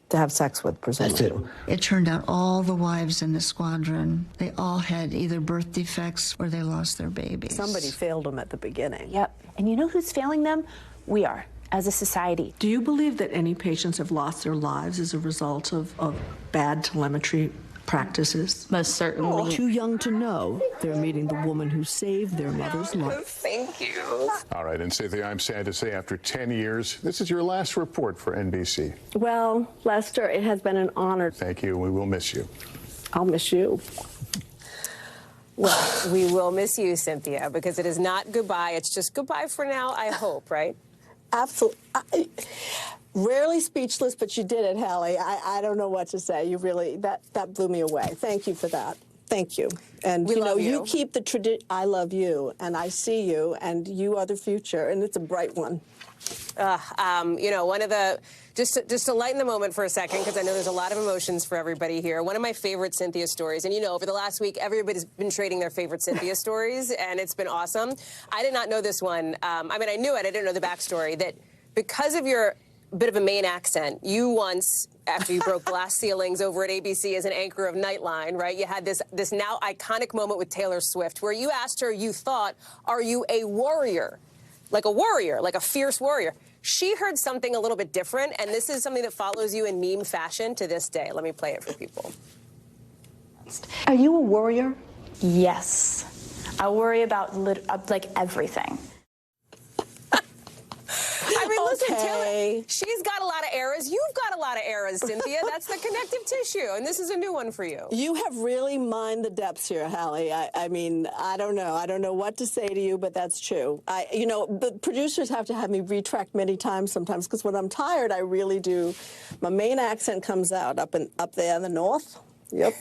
To have sex with, presumably.
That's
It turned out all the wives in the squadron, they all had either birth defects or they lost their babies.
Somebody failed them at the beginning.
Yep. And you know who's failing them? We are, as a society.
Do you believe that any patients have lost their lives as a result of bad telemetry practices?
Most certainly.
Too young to know, they're meeting the woman who saved their mother's life.
Thank you.
All right, and Cynthia, I'm sad to say after 10 years, this is your last report for NBC.
Well, Lester, it has been an honor.
Thank you. We will miss you.
I'll miss you.
Well, we will miss you, Cynthia, because it is not goodbye. It's just goodbye for now, I hope, right?
Absolutely. Rarely speechless, but you did it, Hallie. I don't know what to say. You really, that blew me away. Thank you for that. Thank you. And,
We love you.
You keep the tradition. I love you, and I see you, and you are the future, and it's a bright one.
You know, one of the, just to lighten the moment for a second, because I know there's a lot of emotions for everybody here. One of my favorite Cynthia stories, and you know, over the last week, everybody's been trading their favorite Cynthia stories, and it's been awesome. I did not know this one. I mean, I knew it. I didn't know the backstory. That because of your bit of a Maine accent, you once, after you broke glass ceilings over at ABC as an anchor of Nightline, right? You had this now iconic moment with Taylor Swift, where you asked her, you thought, are you a warrior? Like a fierce warrior. She heard something a little bit different, and this is something that follows you in meme fashion to this day. Let me play it for people.
Are you a warrior? Yes. I worry about like everything.
I mean, listen, Taylor, she's got a lot of eras. You've got a lot of eras, Cynthia. That's the connective tissue, and this is a new one for you.
You have really mined the depths here, Hallie. I mean, I don't know. I don't know what to say to you, but that's true. You know, the producers have to have me retract many times sometimes, because when I'm tired, I really do. My Maine accent comes out up there in the north. Yep.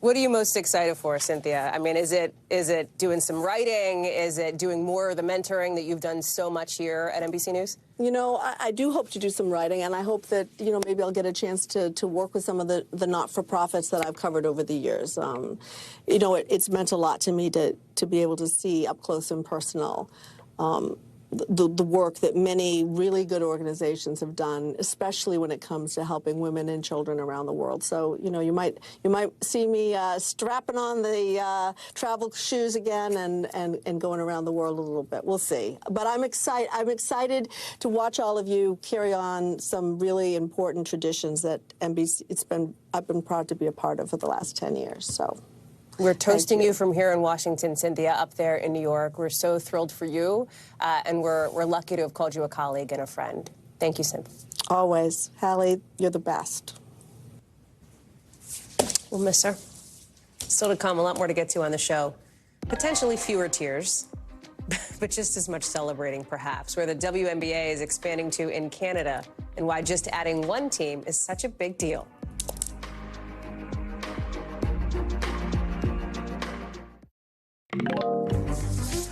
What are you most excited for, Cynthia? I mean, is it doing some writing? Is it doing more of the mentoring that you've done so much here at NBC News?
You know, I do hope to do some writing, and I hope that, you know, maybe I'll get a chance to work with some of the not-for-profits that I've covered over the years. You know, it's meant a lot to me to be able to see up close and personal the work that many really good organizations have done, especially when it comes to helping women and children around the world. So, you know, you might see me strapping on the travel shoes again and going around the world a little bit. We'll see. But I'm excited to watch all of you carry on some really important traditions that NBC, I've been proud to be a part of for the last 10 years. So.
We're toasting you from here in Washington, Cynthia, up there in New York. We're so thrilled for you, and we're lucky to have called you a colleague and a friend. Thank you, Cynthia.
Always. Hallie, you're the best.
We'll miss her. Still to come, a lot more to get to on the show. Potentially fewer tears, but just as much celebrating, perhaps, where the WNBA is expanding to in Canada, and why just adding one team is such a big deal.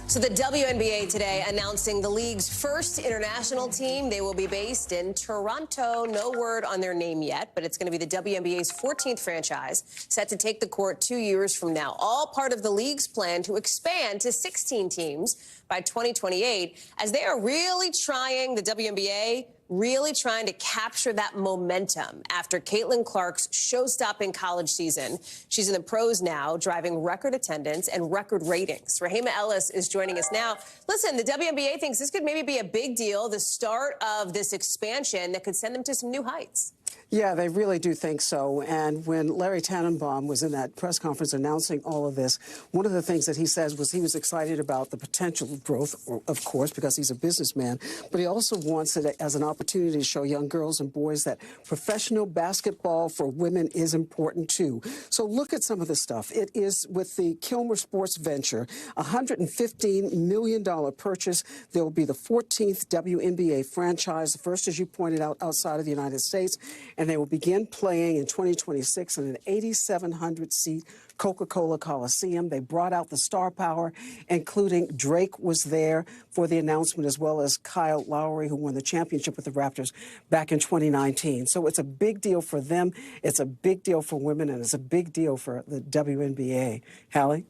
So the WNBA today announcing the league's first international team. They will be based in Toronto. No word on their name yet, but it's going to be the WNBA's 14th franchise, set to take the court 2 years from now. All part of the league's plan to expand to 16 teams by 2028, as they are really trying, the WNBA, really trying to capture that momentum after Caitlin Clark's show-stopping college season. She's in the pros now, driving record attendance and record ratings. Rahima Ellis is joining us now. Listen, the WNBA thinks this could maybe be a big deal, the start of this expansion that could send them to some new heights.
Yeah, they really do think so. And when Larry Tannenbaum was in that press conference announcing all of this, one of the things that he says was he was excited about the potential growth, of course, because he's a businessman, but he also wants it as an opportunity to show young girls and boys that professional basketball for women is important too. So look at some of the stuff. It is with the Kilmer Sports venture, a $115 million purchase. There will be the 14th WNBA franchise, the first, as you pointed out, outside of the United States. And they will begin playing in 2026 in an 8,700-seat Coca-Cola Coliseum. They brought out the star power, including Drake was there for the announcement, as well as Kyle Lowry, who won the championship with the Raptors back in 2019. So it's a big deal for them. It's a big deal for women, and it's a big deal for the WNBA. Hallie?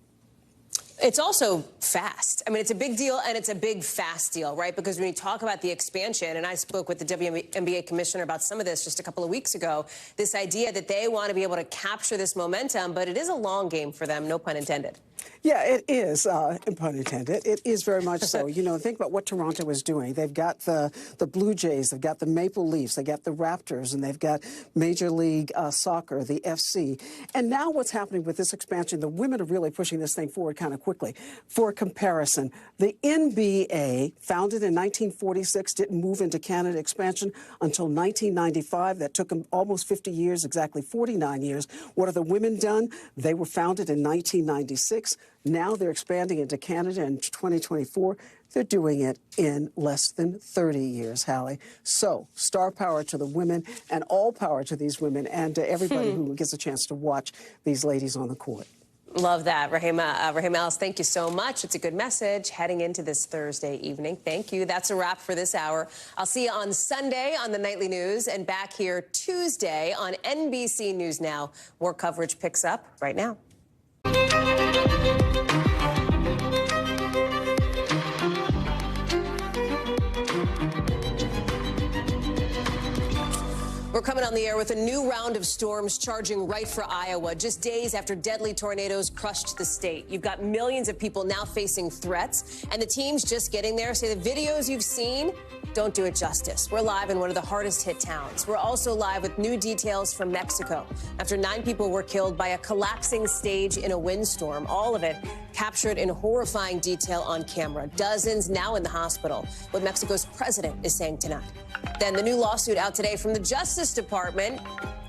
It's also fast. I mean, it's a big deal, and it's a big, fast deal, right? Because when you talk about the expansion, and I spoke with the WNBA commissioner about some of this just a couple of weeks ago, this idea that they want to be able to capture this momentum, but it is a long game for them, no pun intended.
Yeah, it is, pun intended. It is very much so. You know, think about what Toronto is doing. They've got the Blue Jays, they've got the Maple Leafs, they've got the Raptors, and they've got Major League Soccer, the FC. And now what's happening with this expansion, the women are really pushing this thing forward kind of quickly. For comparison, the NBA, founded in 1946, didn't move into Canada expansion until 1995. That took them almost 50 years, exactly 49 years. What have the women done? They were founded in 1996. Now they're expanding into Canada in 2024. They're doing it in less than 30 years, Hallie. So, star power to the women and all power to these women and to everybody who gets a chance to watch these ladies on the court.
Love that, Rahima Ellis, thank you so much. It's a good message heading into this Thursday evening. Thank you. That's a wrap for this hour. I'll see you on Sunday on the Nightly News and back here Tuesday on NBC News Now. More coverage picks up right now. We're coming on the air with a new round of storms charging right for Iowa, just days after deadly tornadoes crushed the state. You've got millions of people now facing threats, and the teams just getting there say the videos you've seen don't do it justice. We're live in one of the hardest hit towns. We're also live with new details from Mexico after 9 people were killed by a collapsing stage in a windstorm. All of it captured in horrifying detail on camera. Dozens now in the hospital. What Mexico's president is saying tonight. Then the new lawsuit out today from the Justice Department.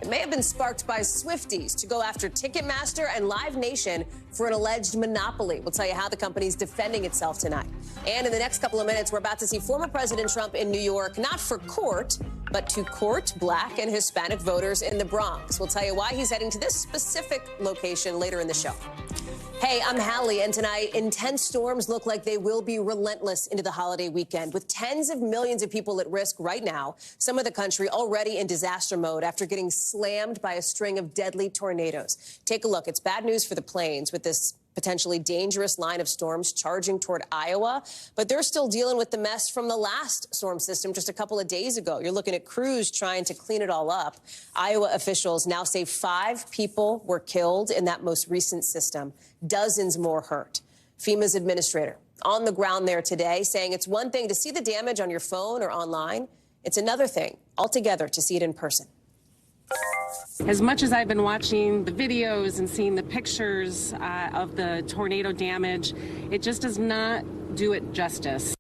It may have been sparked by Swifties to go after Ticketmaster and Live Nation for an alleged monopoly. We'll tell you how the company's defending itself tonight. And in the next couple of minutes, we're about to see former President Trump in New York, not for court, but to court Black and Hispanic voters in the Bronx. We'll tell you why he's heading to this specific location later in the show. Hey, I'm Hallie, and tonight, intense storms look like they will be relentless into the holiday weekend, with tens of millions of people at risk right now, some of the country already in disaster mode after getting slammed by a string of deadly tornadoes. Take a look. It's bad news for the plains with this potentially dangerous line of storms charging toward Iowa, but they're still dealing with the mess from the last storm system just a couple of days ago. You're looking at crews trying to clean it all up. Iowa officials now say 5 people were killed in that most recent system, dozens more hurt. FEMA's administrator on the ground there today saying it's one thing to see the damage on your phone or online. It's another thing altogether to see it in person.
As much as I've been watching the videos and seeing the pictures of the tornado damage, it just does not do it justice.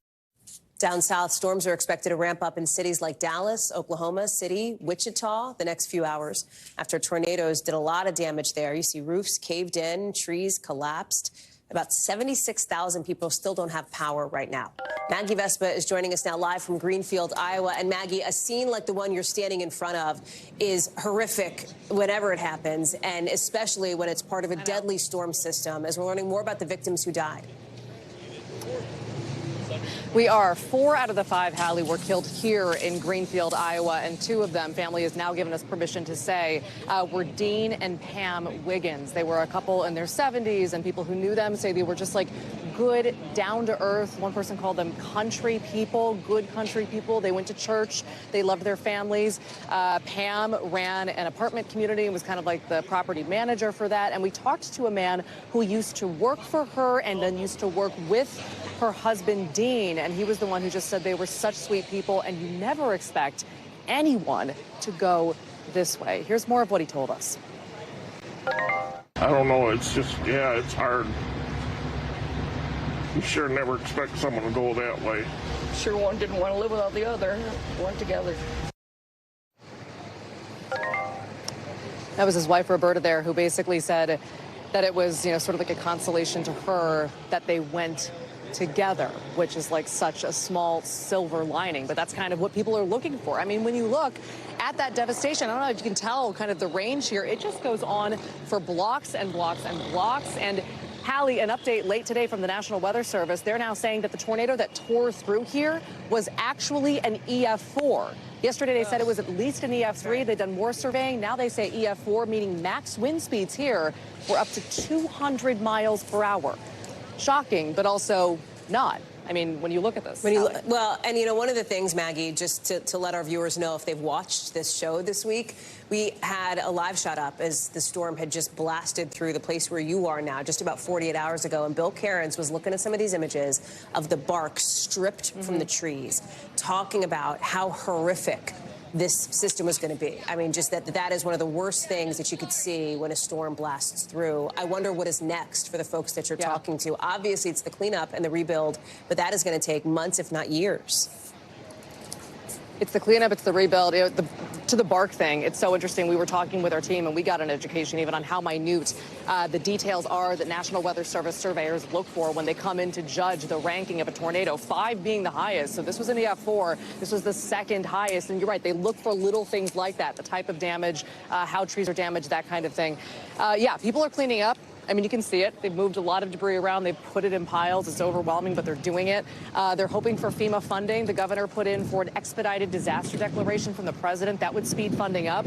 Down south, storms are expected to ramp up in cities like Dallas, Oklahoma City, Wichita the next few hours after tornadoes did a lot of damage there. You see roofs caved in, trees collapsed. About 76,000 people still don't have power right now. Maggie Vespa is joining us now live from Greenfield, Iowa. And Maggie, a scene like the one you're standing in front of is horrific whenever it happens, and especially when it's part of a deadly storm system, as we're learning more about the victims who died.
We are. 4 out of the 5, Hallie, were killed here in Greenfield, Iowa, and 2 of them, family has now given us permission to say, were Dean and Pam Wiggins. They were a couple in their 70s, and people who knew them say they were just like good, down-to-earth. One person called them country people, good country people. They went to church. They loved their families. Pam ran an apartment community and was kind of like the property manager for that. And we talked to a man who used to work for her and then used to work with her husband, Dean. And he was the one who just said they were such sweet people, and you never expect anyone to go this way. Here's more of what he told us.
I don't know. It's just, yeah, it's hard. You sure never expect someone to go that way.
Sure one didn't want to live without the other. Weren't together.
That was his wife, Roberta, there, who basically said that it was, you know, sort of like a consolation to her that they went together, which is like such a small silver lining, but that's kind of what people are looking for. I mean, when you look at that devastation, I don't know if you can tell kind of the range here, it just goes on for blocks and blocks and blocks. And Hallie, an update late today from the National Weather Service. They're now saying that the tornado that tore through here was actually an EF4. Yesterday, they said it was at least an EF3. They've done more surveying. Now they say EF4, meaning max wind speeds here were up to 200 miles per hour. Shocking, but also not. I mean, when you look at this.
Well, and you know, one of the things, Maggie, just to let our viewers know if they've watched this show this week, we had a live shot up as the storm had just blasted through the place where you are now just about 48 hours ago. And Bill Cairns was looking at some of these images of the bark stripped from the trees, talking about how horrific this system was going to be. I mean, just that is one of the worst things that you could see when a storm blasts through. I wonder what is next for the folks that you're talking to. Obviously, it's the cleanup and the rebuild, but that is going to take months, if not years.
It's the cleanup, it's the rebuild. To the bark thing, it's so interesting. We were talking with our team, and we got an education even on how minute the details are that National Weather Service surveyors look for when they come in to judge the ranking of a tornado, 5 being the highest. So this was an EF4. This was the second highest. And you're right, they look for little things like that, the type of damage, how trees are damaged, that kind of thing. Yeah, people are cleaning up. I mean, you can see it. They've moved a lot of debris around. They've put it in piles. It's overwhelming, but they're doing it. They're hoping for FEMA funding. The governor put in for an expedited disaster declaration from the president. That would speed funding up.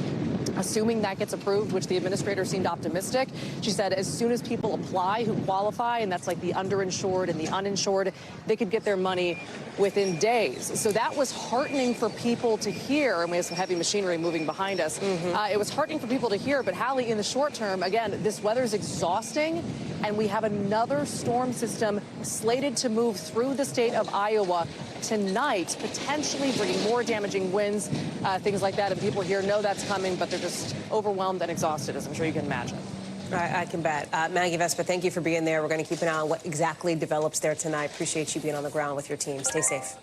Assuming that gets approved, which the administrator seemed optimistic. She said as soon as people apply who qualify, and that's like the underinsured and the uninsured, they could get their money within days. So that was heartening for people to hear. And we have some heavy machinery moving behind us. It was heartening for people to hear. But Hallie, in the short term, again, this weather is exhausting. And we have another storm system slated to move through the state of Iowa tonight, potentially bringing more damaging winds, things like that. And people here know that's coming, but they're just overwhelmed and exhausted, as I'm sure you can imagine.
I can bet. Maggie Vespa, thank you for being there. We're going to keep an eye on what exactly develops there tonight. Appreciate you being on the ground with your team. Stay safe.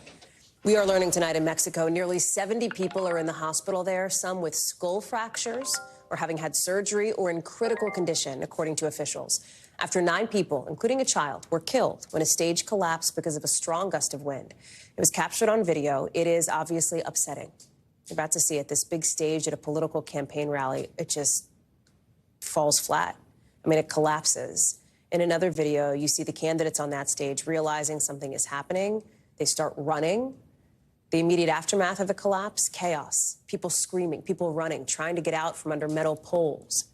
We are learning tonight in Mexico, nearly 70 people are in the hospital there, some with skull fractures or having had surgery or in critical condition, according to officials. After 9 people, including a child, were killed when a stage collapsed because of a strong gust of wind. It was captured on video. It is obviously upsetting. You're about to see it, this big stage at a political campaign rally. It just falls flat. I mean, it collapses. In another video, you see the candidates on that stage realizing something is happening. They start running. The immediate aftermath of the collapse, chaos. People screaming, people running, trying to get out from under metal poles.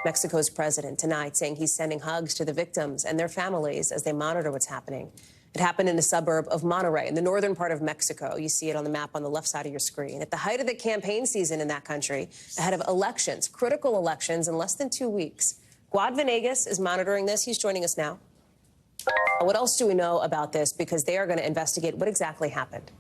Mexico's president tonight saying he's sending hugs to the victims and their families as they monitor what's happening. It happened in a suburb of Monterrey, in the northern part of Mexico. You see it on the map on the left side of your screen. At the height of the campaign season in that country, ahead of elections, critical elections in less than 2 weeks. Guad Venegas is monitoring this. He's joining us now. What else do we know about this? Because they are going to investigate what exactly happened.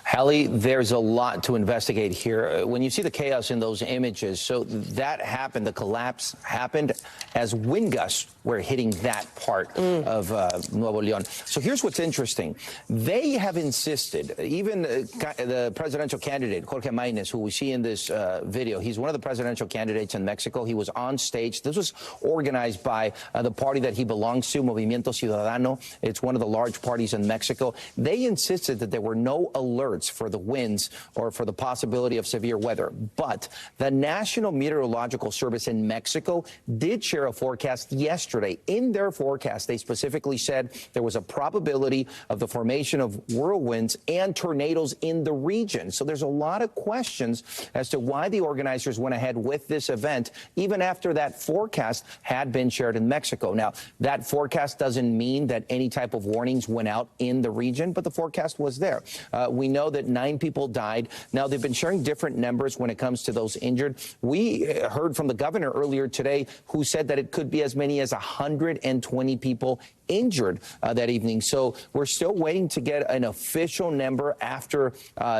Hallie, there's a lot to investigate here. When you see the chaos in those images, so that happened, the collapse happened as wind gusts were hitting that part of Nuevo León. So here's what's interesting. They have insisted, even the presidential candidate, Jorge Maynez, who we see in this video, he's one of the presidential candidates in Mexico. He was on stage. This was organized by the party that he belongs to, Movimiento Ciudadano. It's one of the large parties in Mexico. They insisted that there were no alerts for the winds or for the possibility of severe weather. But the National Meteorological Service in Mexico did share a forecast yesterday. In their forecast, they specifically said there was a probability of the formation of whirlwinds and tornadoes in the region. So there's a lot of questions as to why the organizers went ahead with this event, even after that forecast had been shared in Mexico. Now, that forecast doesn't mean that any type of warnings went out in the region, but the forecast was there. We know that 9 people died. Now, they've been sharing different numbers when it comes to those injured. We heard from the governor earlier today who said that it could be as many as 120 people injured that evening. So we're still waiting to get an official number after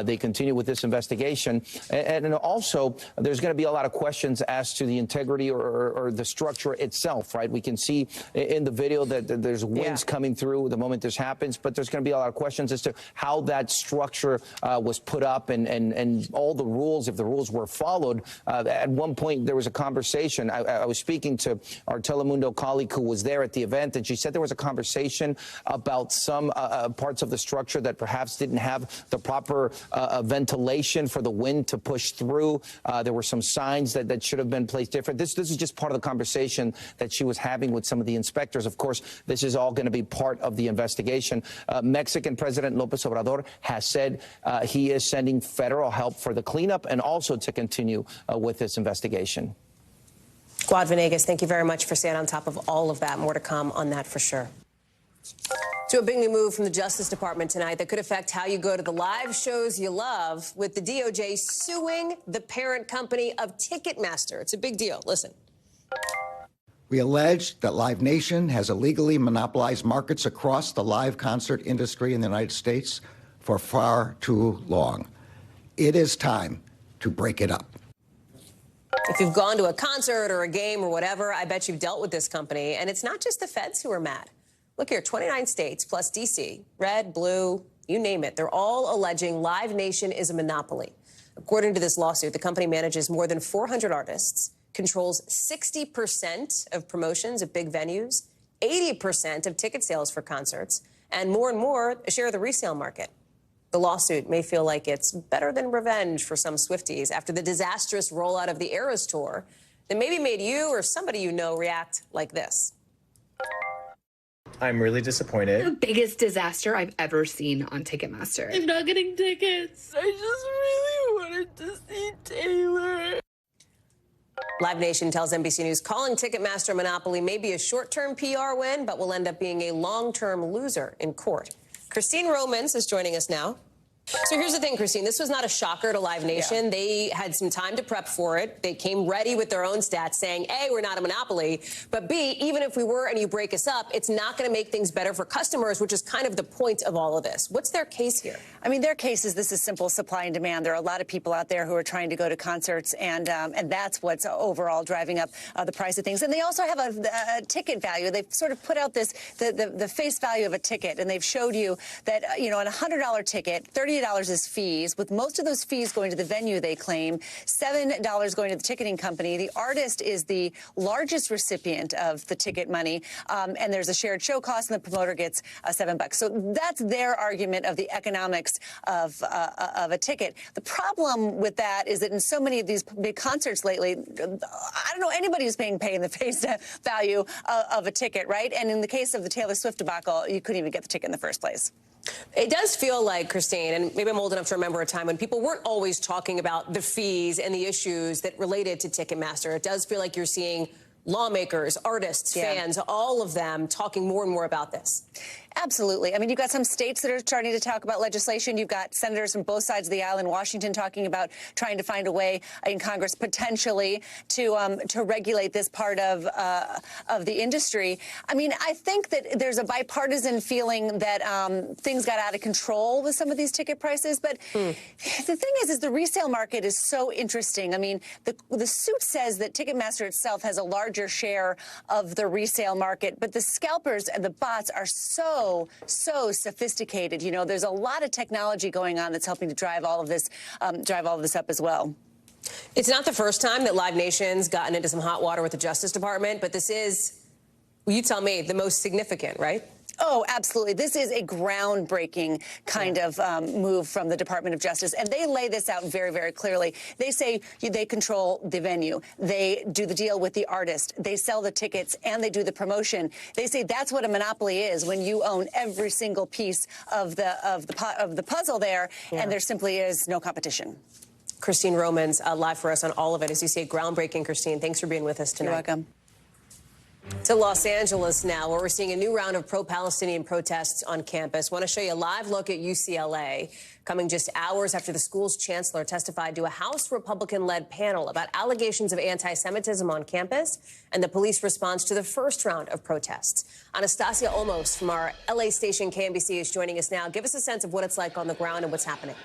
they continue with this investigation. And also, there's going to be a lot of questions as to the integrity or the structure itself, right? We can see in the video that there's winds coming through the moment this happens, but there's going to be a lot of questions as to how that structure was put up and all the rules, if the rules were followed. At one point, there was a conversation. I was speaking to our Telemundo colleague who was there at the event, and she said there was a conversation about some parts of the structure that perhaps didn't have the proper ventilation for the wind to push through. There were some signs that should have been placed different. This is just part of the conversation that she was having with some of the inspectors. Of course, this is all going to be part of the investigation. Mexican President López Obrador has said he is sending federal help for the cleanup and also to continue with this investigation. Guad Venegas, thank you very much for staying on top of all of that. More to come on that for sure.
To a big new move from the Justice Department tonight that could affect how you go to the live shows you love, with the DOJ suing the parent company of Ticketmaster. It's a big deal. Listen.
We allege that Live Nation has illegally monopolized markets across the live concert industry in the United States for far too long. It is time to break it up.
If you've gone to a concert or a game or whatever, I bet you've dealt with this company. And it's not just the feds who are mad. Look here, 29 states plus D.C., red, blue, you name it. They're all alleging Live Nation is a monopoly. According to this lawsuit, the company manages more than 400 artists, controls 60% of promotions at big venues, 80% of ticket sales for concerts, and more, a share of the resale market. The lawsuit may feel like it's better than revenge for some Swifties after the disastrous rollout of the Eras Tour that maybe made you or somebody you know react like this.
I'm really disappointed.
The biggest disaster I've ever seen on Ticketmaster.
I'm not getting tickets. I just really wanted to see Taylor.
Live Nation tells NBC News calling Ticketmaster a monopoly may be a short-term PR win, but will end up being a long-term loser in court. Christine Romans is joining us now. So here's the thing, Christine. This was not a shocker to Live Nation. Yeah. They had some time to prep for it. They came ready with their own stats saying, A, we're not a monopoly, but B, even if we were and you break us up, it's not going to make things better for customers, which is kind of the point of all of this. What's their case here?
I mean, their case is this is simple supply and demand. There are a lot of people out there who are trying to go to concerts, and that's what's overall driving up the price of things. And they also have a ticket value. They've sort of put out this the face value of a ticket, and they've showed you that, you know, on a $100 ticket, $30 is fees, with most of those fees going to the venue, they claim, $7 going to the ticketing company. The artist is the largest recipient of the ticket money, and there's a shared show cost, and the promoter gets $7. So that's their argument of the economics of a ticket. The problem with that is that in so many of these big concerts lately, I don't know anybody who's paying the face value of a ticket, right? And in the case of the Taylor Swift debacle, you couldn't even get the ticket in the first place.
It does feel like, Christine, and maybe I'm old enough to remember a time when people weren't always talking about the fees and the issues that related to Ticketmaster. It does feel like you're seeing lawmakers, artists, fans, all of them talking more and more about this.
Absolutely. I mean, you've got some states that are starting to talk about legislation. You've got senators from both sides of the aisle in Washington talking about trying to find a way in Congress potentially to regulate this part of the industry. I mean, I think that there's a bipartisan feeling that things got out of control with some of these ticket prices. But the thing is the resale market is so interesting. I mean, the suit says that Ticketmaster itself has a larger share of the resale market, but the scalpers and the bots are so sophisticated. You know, there's a lot of technology going on that's helping to drive all of this up as well.
It's not the first time that Live Nation's gotten into some hot water with the Justice Department, but this is, you tell me, the most significant, right?
Oh, absolutely. This is a groundbreaking kind of move from the Department of Justice. And they lay this out very, very clearly. They say they control the venue. They do the deal with the artist. They sell the tickets and they do the promotion. They say that's what a monopoly is, when you own every single piece of the puzzle there, and there simply is no competition.
Christine Romans, live for us on all of it. As you say, groundbreaking, Christine. Thanks for being with us tonight.
You're welcome.
To Los Angeles now, where we're seeing a new round of pro-Palestinian protests on campus. Want to show you a live look at UCLA, coming just hours after the school's chancellor testified to a House Republican-led panel about allegations of anti-Semitism on campus and the police response to the first round of protests. Anastasia Olmos from our LA station KNBC is joining us now. Give us a sense of what it's like on the ground and what's happening.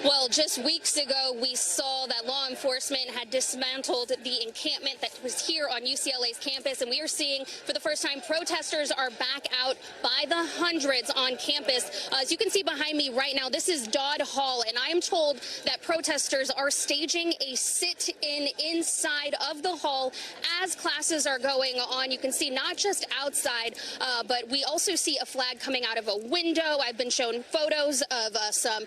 Well, just weeks ago, we saw that law enforcement had dismantled the encampment that was here on UCLA's campus, and we are seeing for the first time protesters are back out by the hundreds on campus. As you can see behind me right now, this is Dodd Hall, and I am told that protesters are staging a sit-in inside of the hall as classes are going on. You can see not just outside, but we also see a flag coming out of a window. I've been shown photos of some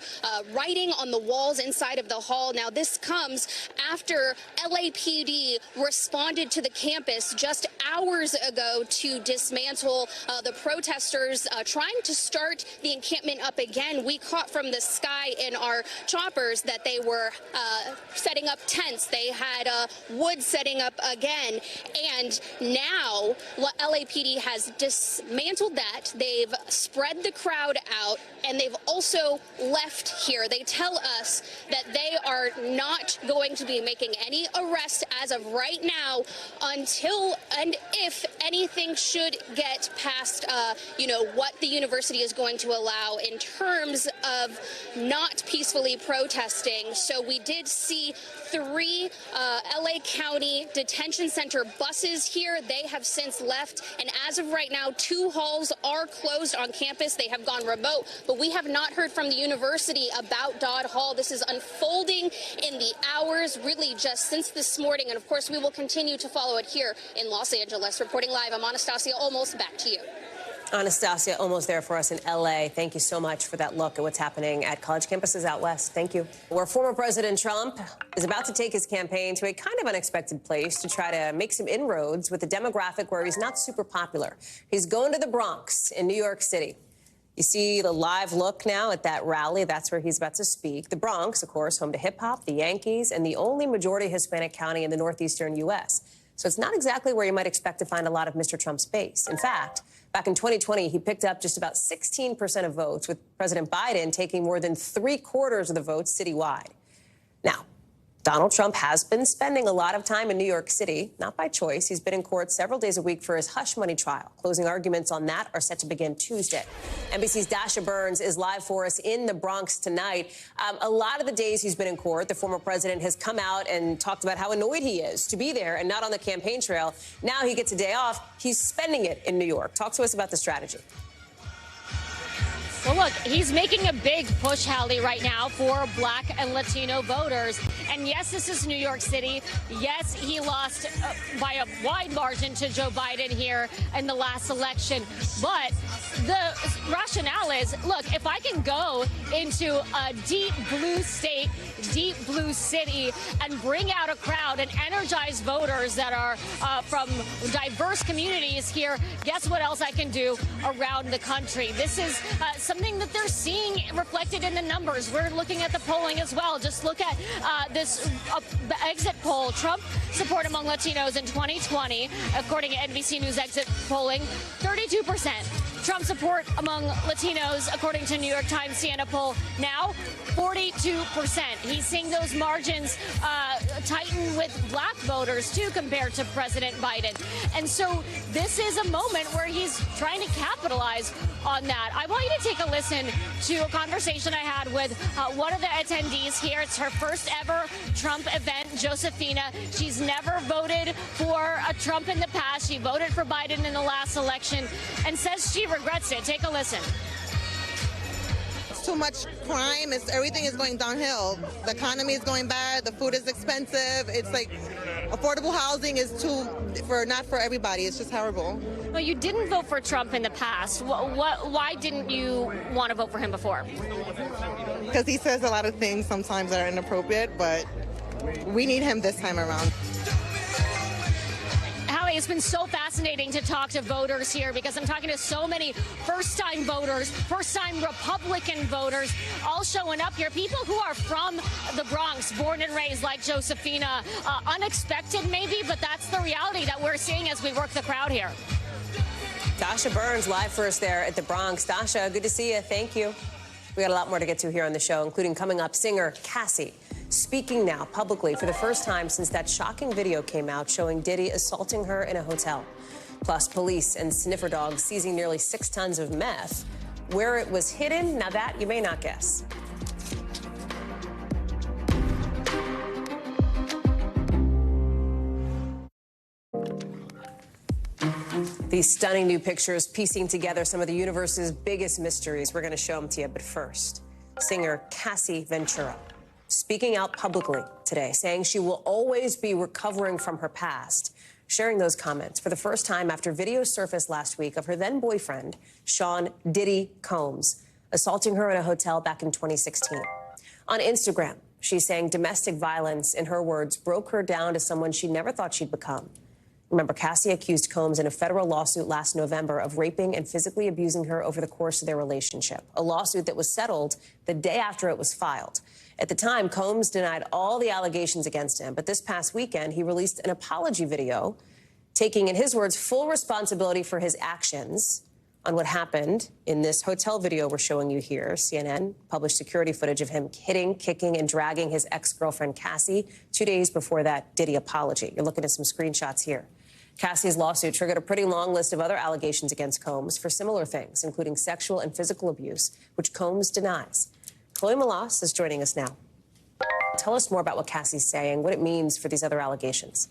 writing on the walls inside of the hall. Now, this comes after LAPD responded to the campus just hours ago to dismantle the protesters trying to start the encampment up again. We caught from the sky in our choppers that they were setting up tents. They had wood setting up again. And now LAPD has dismantled that. They've spread the crowd out, and they've also left here. They tell us that they are not going to be making any arrests as of right now until and if anything should get past, what the university is going to allow in terms of not peacefully protesting. So we did see 3 LA County Detention Center buses here. They have since left, and as of right now, 2 halls are closed on campus. They have gone remote, but we have not heard from the university about Dodd Hall. This is unfolding in the hours, really just since this morning, and of course we will continue to follow it here in Los Angeles. Reporting live, I'm Anastasia Olmos. Back to you.
Anastasia, almost there for us in L.A. Thank you so much for that look at what's happening at college campuses out west. Thank you. Where former President Trump is about to take his campaign to a kind of unexpected place to try to make some inroads with a demographic where he's not super popular. He's going to the Bronx in New York City. You see the live look now at that rally. That's where he's about to speak. The Bronx, of course, home to hip-hop, the Yankees, and the only majority Hispanic county in the northeastern U.S. So it's not exactly where you might expect to find a lot of Mr. Trump's base. In fact, back in 2020, he picked up just about 16% of votes, with President Biden taking more than 3/4 of the votes citywide. Now, Donald Trump has been spending a lot of time in New York City, not by choice. He's been in court several days a week for his hush money trial. Closing arguments on that are set to begin Tuesday. NBC's Dasha Burns is live for us in the Bronx tonight. A lot of the days he's been in court, the former president has come out and talked about how annoyed he is to be there and not on the campaign trail. Now he gets a day off. He's spending it in New York. Talk to us about the strategy.
Well, look, he's making a big push, Hallie, right now for Black and Latino voters. And yes, this is New York City. Yes, he lost by a wide margin to Joe Biden here in the last election. But the rationale is, look, if I can go into a deep blue state, deep blue city, and bring out a crowd and energize voters that are from diverse communities here, guess what else I can do around the country? This is something that they're seeing reflected in the numbers. We're looking at the polling as well. Just look at this exit poll. Trump support among Latinos in 2020, according to NBC News exit polling, 32%. Trump support among Latinos, according to New York Times Siena poll, now 42%. He's seeing those margins tighten with black voters, too, compared to President Biden. And so this is a moment where he's trying to capitalize on that. I want you to take a listen to a conversation I had with one of the attendees here. It's her first ever Trump event, Josephina. She's never voted for Trump in the past. She voted for Biden in the last election and says she regrets it. Take a listen.
Too much crime. Everything is going downhill. The economy is going bad. The food is expensive. It's like affordable housing is not for everybody. It's just horrible.
Well, you didn't vote for Trump in the past. Why didn't you want to vote for him before?
Because he says a lot of things sometimes that are inappropriate, but we need him this time around.
It's been so fascinating to talk to voters here because I'm talking to so many first-time voters, first-time Republican voters, all showing up here. People who are from the Bronx, born and raised like Josephina. Unexpected maybe, but that's the reality that we're seeing as we work the crowd here.
Dasha Burns live for us there at the Bronx. Dasha, good to see you. Thank you. We got a lot more to get to here on the show, including coming up singer Cassie, speaking now publicly for the first time since that shocking video came out showing Diddy assaulting her in a hotel. Plus, police and sniffer dogs seizing nearly 6 tons of meth. Where it was hidden, now that you may not guess. These stunning new pictures piecing together some of the universe's biggest mysteries. We're going to show them to you, but first, singer Cassie Ventura speaking out publicly today, saying she will always be recovering from her past, sharing those comments for the first time after videos surfaced last week of her then-boyfriend, Sean Diddy Combs, assaulting her in a hotel back in 2016. On Instagram, she's saying domestic violence, in her words, broke her down to someone she never thought she'd become. Remember, Cassie accused Combs in a federal lawsuit last November of raping and physically abusing her over the course of their relationship, a lawsuit that was settled the day after it was filed. At the time, Combs denied all the allegations against him, but this past weekend, he released an apology video, taking, in his words, full responsibility for his actions on what happened in this hotel video we're showing you here. CNN published security footage of him hitting, kicking, and dragging his ex-girlfriend, Cassie, 2 days before that Diddy apology. You're looking at some screenshots here. Cassie's lawsuit triggered a pretty long list of other allegations against Combs for similar things, including sexual and physical abuse, which Combs denies. Chloe Malas is joining us now. Tell us more about what Cassie's saying, what it means for these other allegations.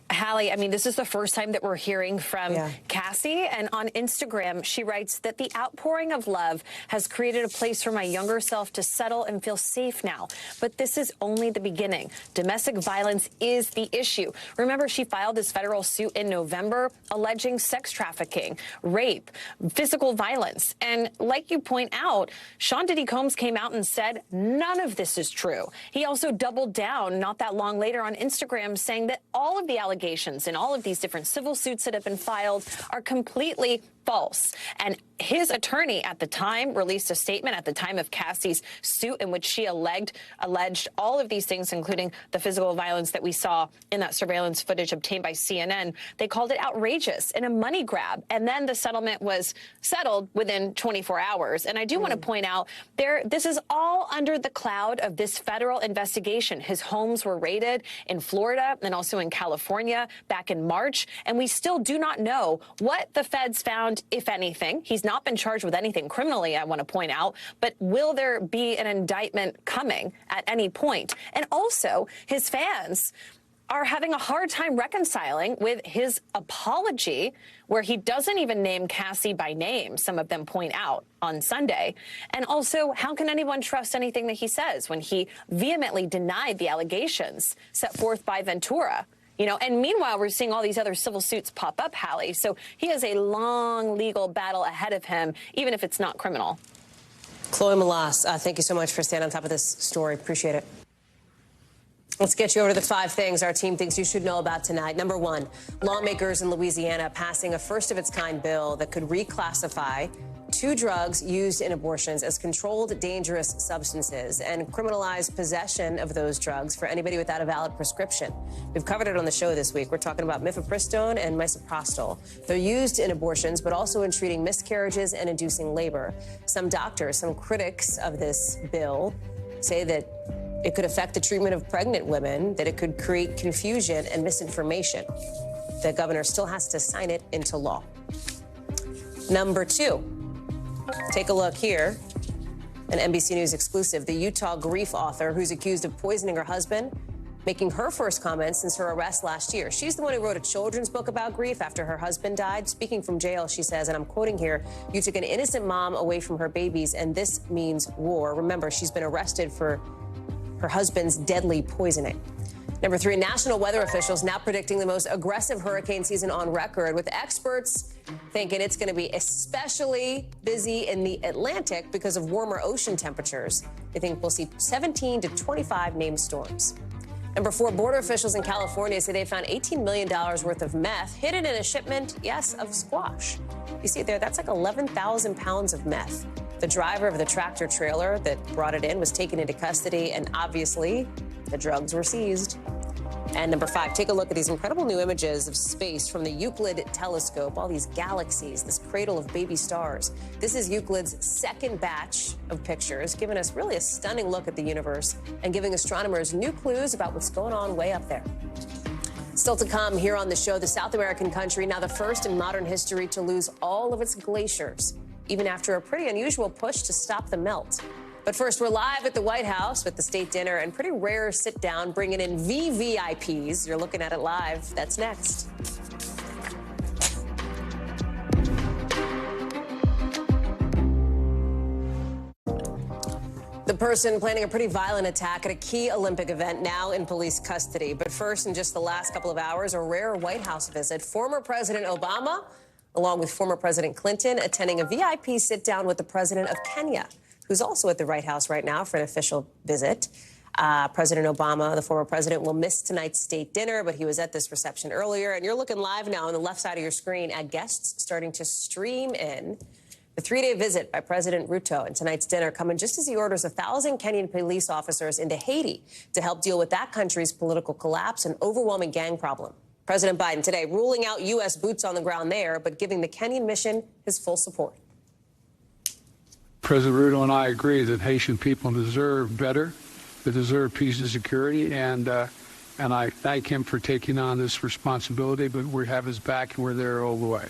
Hallie, I mean, this is the first time that we're hearing from Cassie. And on Instagram, she writes that the outpouring of love has created a place for my younger self to settle and feel safe now. But this is only the beginning. Domestic violence is the issue. Remember, she filed this federal suit in November alleging sex trafficking, rape, physical violence. And like you point out, Sean Diddy Combs came out and said none of this is true. He also doubled down not that long later on Instagram, saying that all of the allegations in all of these different civil suits that have been filed are completely false. And his attorney at the time released a statement at the time of Cassie's suit in which she alleged all of these things, including the physical violence that we saw in that surveillance footage obtained by CNN. They called it outrageous and a money grab. And then the settlement was settled within 24 hours. And I do want to point out this is all under the cloud of this federal investigation. His homes were raided in Florida and also in California back in March. And we still do not know what the feds found, if anything. He's not been charged with anything criminally, I want to point out, but will there be an indictment coming at any point? And also, his fans are having a hard time reconciling with his apology, where he doesn't even name Cassie by name, some of them point out on Sunday. And also, how can anyone trust anything that he says when he vehemently denied the allegations set forth by Ventura? You know, and meanwhile, we're seeing all these other civil suits pop up, Hallie. So he has a long legal battle ahead of him, even if it's not criminal.
Chloe Malas, thank you so much for staying on top of this story. Appreciate it. Let's get you over to the 5 things our team thinks you should know about tonight. Number 1, lawmakers in Louisiana passing a first-of-its-kind bill that could reclassify 2 drugs used in abortions as controlled dangerous substances and criminalize possession of those drugs for anybody without a valid prescription. We've covered it on the show this week. We're talking about mifepristone and misoprostol. They're used in abortions, but also in treating miscarriages and inducing labor. Some doctors, some critics of this bill say that it could affect the treatment of pregnant women, that it could create confusion and misinformation. The governor still has to sign it into law. Number 2. Take a look here. An NBC News exclusive. The Utah grief author who's accused of poisoning her husband, making her first comments since her arrest last year. She's the one who wrote a children's book about grief after her husband died. Speaking from jail, she says, and I'm quoting here, "You took an innocent mom away from her babies, and this means war." Remember, she's been arrested for her husband's deadly poisoning. Number 3, national weather officials now predicting the most aggressive hurricane season on record, with experts thinking it's going to be especially busy in the Atlantic because of warmer ocean temperatures. They think we'll see 17 to 25 named storms. Number 4, border officials in California say they found $18 million worth of meth hidden in a shipment, yes, of squash. You see it there, that's like 11,000 pounds of meth. The driver of the tractor trailer that brought it in was taken into custody, and obviously the drugs were seized. And number 5, take a look at these incredible new images of space from the Euclid telescope, all these galaxies, this cradle of baby stars. This is Euclid's second batch of pictures, giving us really a stunning look at the universe and giving astronomers new clues about what's going on way up there. Still to come here on the show, the South American country, now the first in modern history to lose all of its glaciers, even after a pretty unusual push to stop the melt. But first, we're live at the White House with the state dinner and pretty rare sit-down, bringing in VVIPs. You're looking at it live. That's next. The person planning a pretty violent attack at a key Olympic event now in police custody. But first, in just the last couple of hours, a rare White House visit. Former President Obama, along with former President Clinton, attending a VIP sit-down with the president of Kenya, who's also at the White House right now for an official visit. President Obama, the former president, will miss tonight's state dinner, but he was at this reception earlier. And you're looking live now on the left side of your screen at guests starting to stream in. The 3-day visit by President Ruto and tonight's dinner coming just as he orders 1,000 Kenyan police officers into Haiti to help deal with that country's political collapse and overwhelming gang problem. President Biden today ruling out U.S. boots on the ground there, but giving the Kenyan mission his full support.
President Ruto and I agree that Haitian people deserve better. They deserve peace and security, and I thank him for taking on this responsibility, but we have his back and we're there all the way.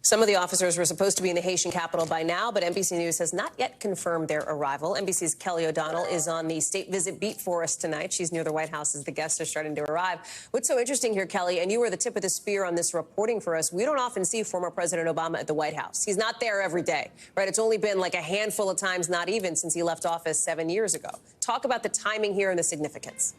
Some of the officers were supposed to be in the Haitian capital by now, but NBC News has not yet confirmed their arrival. NBC's Kelly O'Donnell is on the state visit beat for us tonight. She's near the White House as the guests are starting to arrive. What's so interesting here, Kelly, and you were the tip of the spear on this reporting for us, we don't often see former President Obama at the White House. He's not there every day, right? It's only been like a handful of times, not even, since he left office 7 years ago. Talk about the timing here and the significance.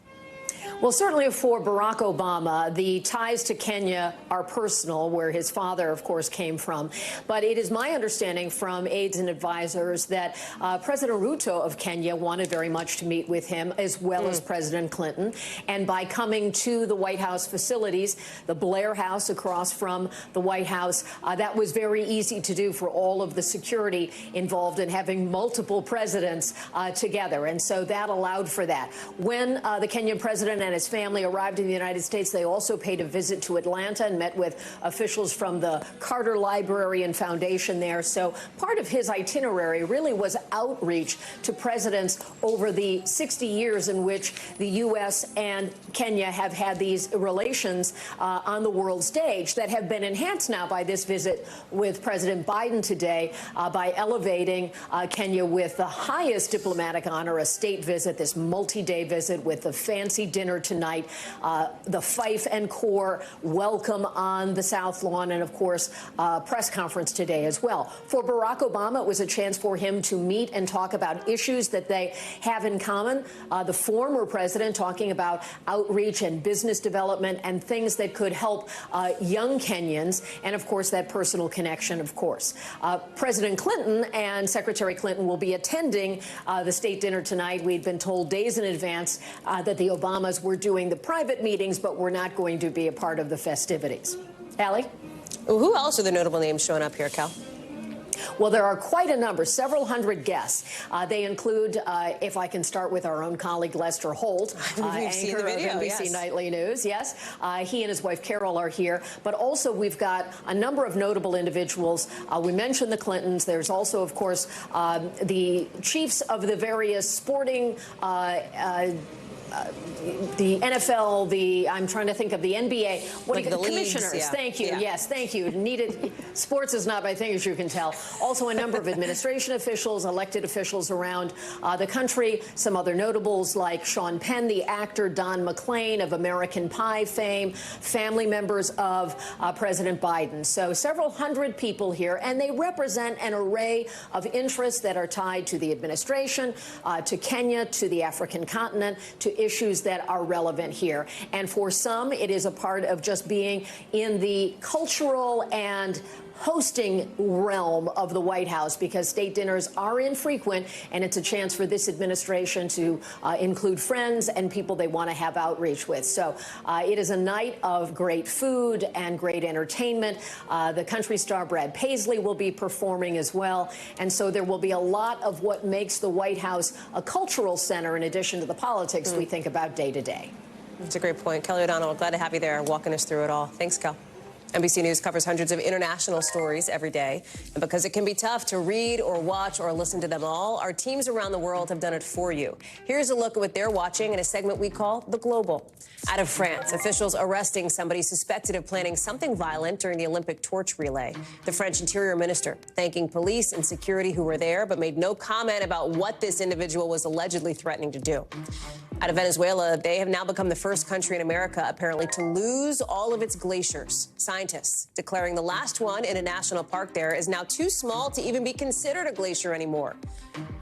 Well, certainly for Barack Obama, the ties to Kenya are personal, where his father, of course, came from. But it is my understanding from aides and advisors that President Ruto of Kenya wanted very much to meet with him, as well as President Clinton. And by coming to the White House facilities, the Blair House across from the White House, that was very easy to do for all of the security involved in having multiple presidents together. And so that allowed for that. When the Kenyan president and his family arrived in the United States, they also paid a visit to Atlanta and met with officials from the Carter Library and Foundation there. So part of his itinerary really was outreach to presidents over the 60 years in which the U.S. and Kenya have had these relations on the world stage that have been enhanced now by this visit with President Biden today by elevating Kenya with the highest diplomatic honor, a state visit, this multi-day visit with the fancy dinner tonight, the Fife and Core welcome on the South Lawn, and, of course, press conference today as well. For Barack Obama, it was a chance for him to meet and talk about issues that they have in common. The former president talking about outreach and business development and things that could help young Kenyans, and, of course, that personal connection, of course. President Clinton and Secretary Clinton will be attending the state dinner tonight. We'd been told days in advance that the Obamas were doing the private meetings, but we're not going to be a part of the festivities. Hallie?
Who else are the notable names showing up here, Cal?
Well, there are quite a number, several hundred guests. They include, if I can start with our own colleague Lester Holt, anchor of NBC Nightly News. Yes, he and his wife Carol are here. But also we've got a number of notable individuals. We mentioned the Clintons. There's also, of course, the chiefs of the various sporting the NFL, I'm trying to think of the NBA, the commissioners. Leagues, Thank you. Yeah. Yes, thank you. Needed. Sports is not my thing, as you can tell. Also, a number of administration officials, elected officials around the country. Some other notables like Sean Penn, the actor, Don McLean of American Pie fame, family members of President Biden. So several hundred people here, and they represent an array of interests that are tied to the administration, to Kenya, to the African continent, to issues that are relevant here. And for some, it is a part of just being in the cultural and hosting realm of the White House, because state dinners are infrequent, and it's a chance for this administration to include friends and people they want to have outreach with. So it is a night of great food and great entertainment. The country star Brad Paisley will be performing as well. And so there will be a lot of what makes the White House a cultural center in addition to the politics we think about day to day.
That's a great point. Kelly O'Donnell, glad to have you there walking us through it all. Thanks, Kel. NBC News covers hundreds of international stories every day. And because it can be tough to read or watch or listen to them all, our teams around the world have done it for you. Here's a look at what they're watching in a segment we call The Global. Out of France, officials arresting somebody suspected of planning something violent during the Olympic torch relay. The French Interior Minister thanking police and security who were there, but made no comment about what this individual was allegedly threatening to do. Out of Venezuela, they have now become the first country in America, apparently, to lose all of its glaciers. Scientists declaring the last one in a national park there is now too small to even be considered a glacier anymore.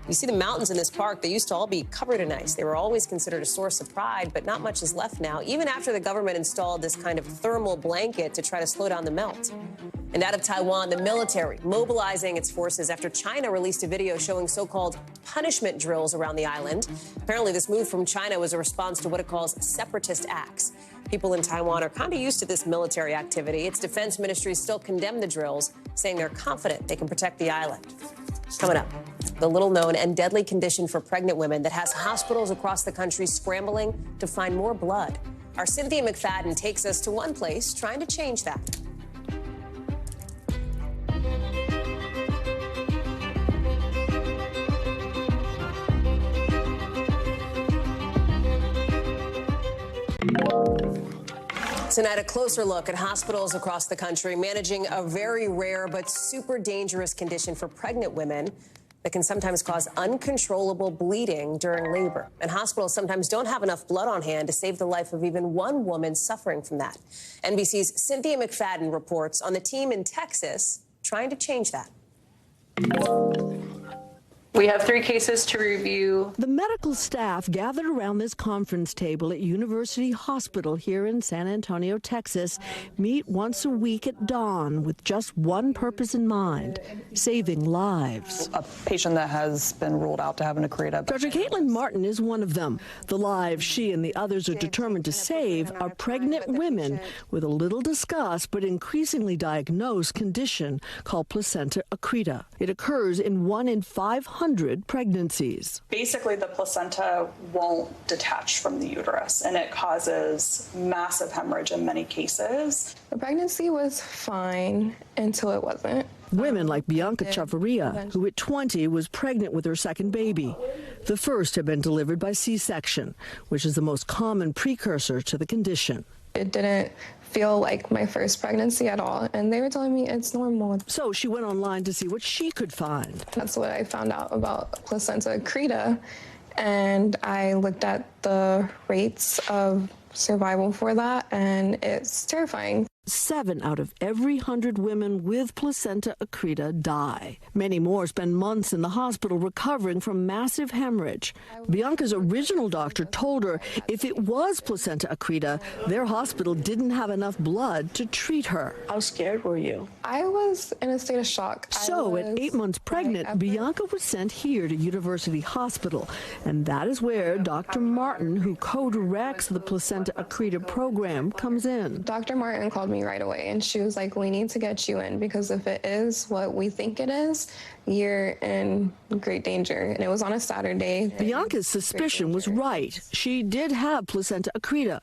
You see the mountains in this park, they used to all be covered in ice. They were always considered a source of pride, but not much is left now, even after the government installed this kind of thermal blanket to try to slow down the melt. And out of Taiwan, the military mobilizing its forces after China released a video showing so-called punishment drills around the island. Apparently, this move from China was a response to what it calls separatist acts. People in Taiwan are kind of used to this military activity. Its defense ministry still condemned the drills, saying they're confident they can protect the island. Coming up, the little-known and deadly condition for pregnant women that has hospitals across the country scrambling to find more blood. Our Cynthia McFadden takes us to one place trying to change that. Tonight, a closer look at hospitals across the country managing a very rare but super dangerous condition for pregnant women that can sometimes cause uncontrollable bleeding during labor. And hospitals sometimes don't have enough blood on hand to save the life of even one woman suffering from that. NBC's Cynthia McFadden reports on the team in Texas trying to change that.
We have 3 cases to review.
The medical staff gathered around this conference table at University Hospital here in San Antonio, Texas, meet once a week at dawn with just one purpose in mind: saving lives.
A patient that has been ruled out to have an Accreta.
Dr. Caitlin Martin is one of them. The lives she and the others are determined to save are pregnant women with a little discussed but increasingly diagnosed condition called placenta accreta. It occurs in 1 in 500 pregnancies.
Basically, the placenta won't detach from the uterus, and it causes massive hemorrhage in many cases.
The pregnancy was fine until it wasn't.
Women like Bianca Chavarria, who at 20 was pregnant with her second baby. The first had been delivered by C-section, which is the most common precursor to the condition.
It didn't feel like my first pregnancy at all, and they were telling me it's normal.
So she went online to see what she could find.
That's what I found out about placenta accreta, and I looked at the rates of survival for that, and it's terrifying.
7 out of every 100 women with placenta accreta die. Many more spend months in the hospital recovering from massive hemorrhage. Bianca's original doctor told her if it was placenta accreta, their hospital didn't have enough blood to treat her.
How scared were you? I was in a state of shock.
So at 8 months pregnant, Bianca was sent here to University Hospital. And that is where Dr. Martin, who co-directs the placenta accreta program, comes in.
Dr. Martin called me right away, and she was like, we need to get you in, because if it is what we think it is, you're in great danger. And it was on a Saturday.
Bianca's suspicion was right. She did have placenta accreta.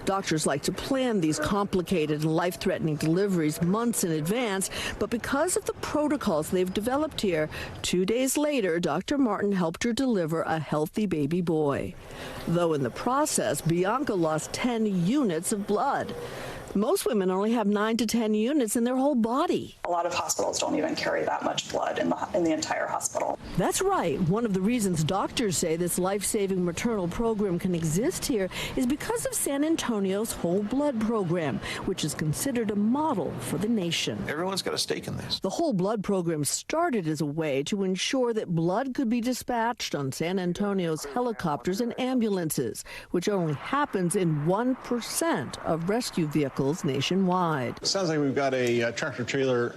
Doctors like to plan these complicated and life-threatening deliveries months in advance, but because of the protocols they've developed here, 2 days later, Dr. Martin helped her deliver a healthy baby boy. Though in the process, Bianca lost 10 units of blood. Most women only have 9 to 10 units in their whole body.
A lot of hospitals don't even carry that much blood in the entire hospital.
That's right. One of the reasons doctors say this life-saving maternal program can exist here is because of San Antonio's whole blood program, which is considered a model for the nation.
Everyone's got a stake in this.
The whole blood program started as a way to ensure that blood could be dispatched on San Antonio's helicopters and ambulances, which only happens in 1% of rescue vehicles nationwide.
It sounds like we've got a tractor-trailer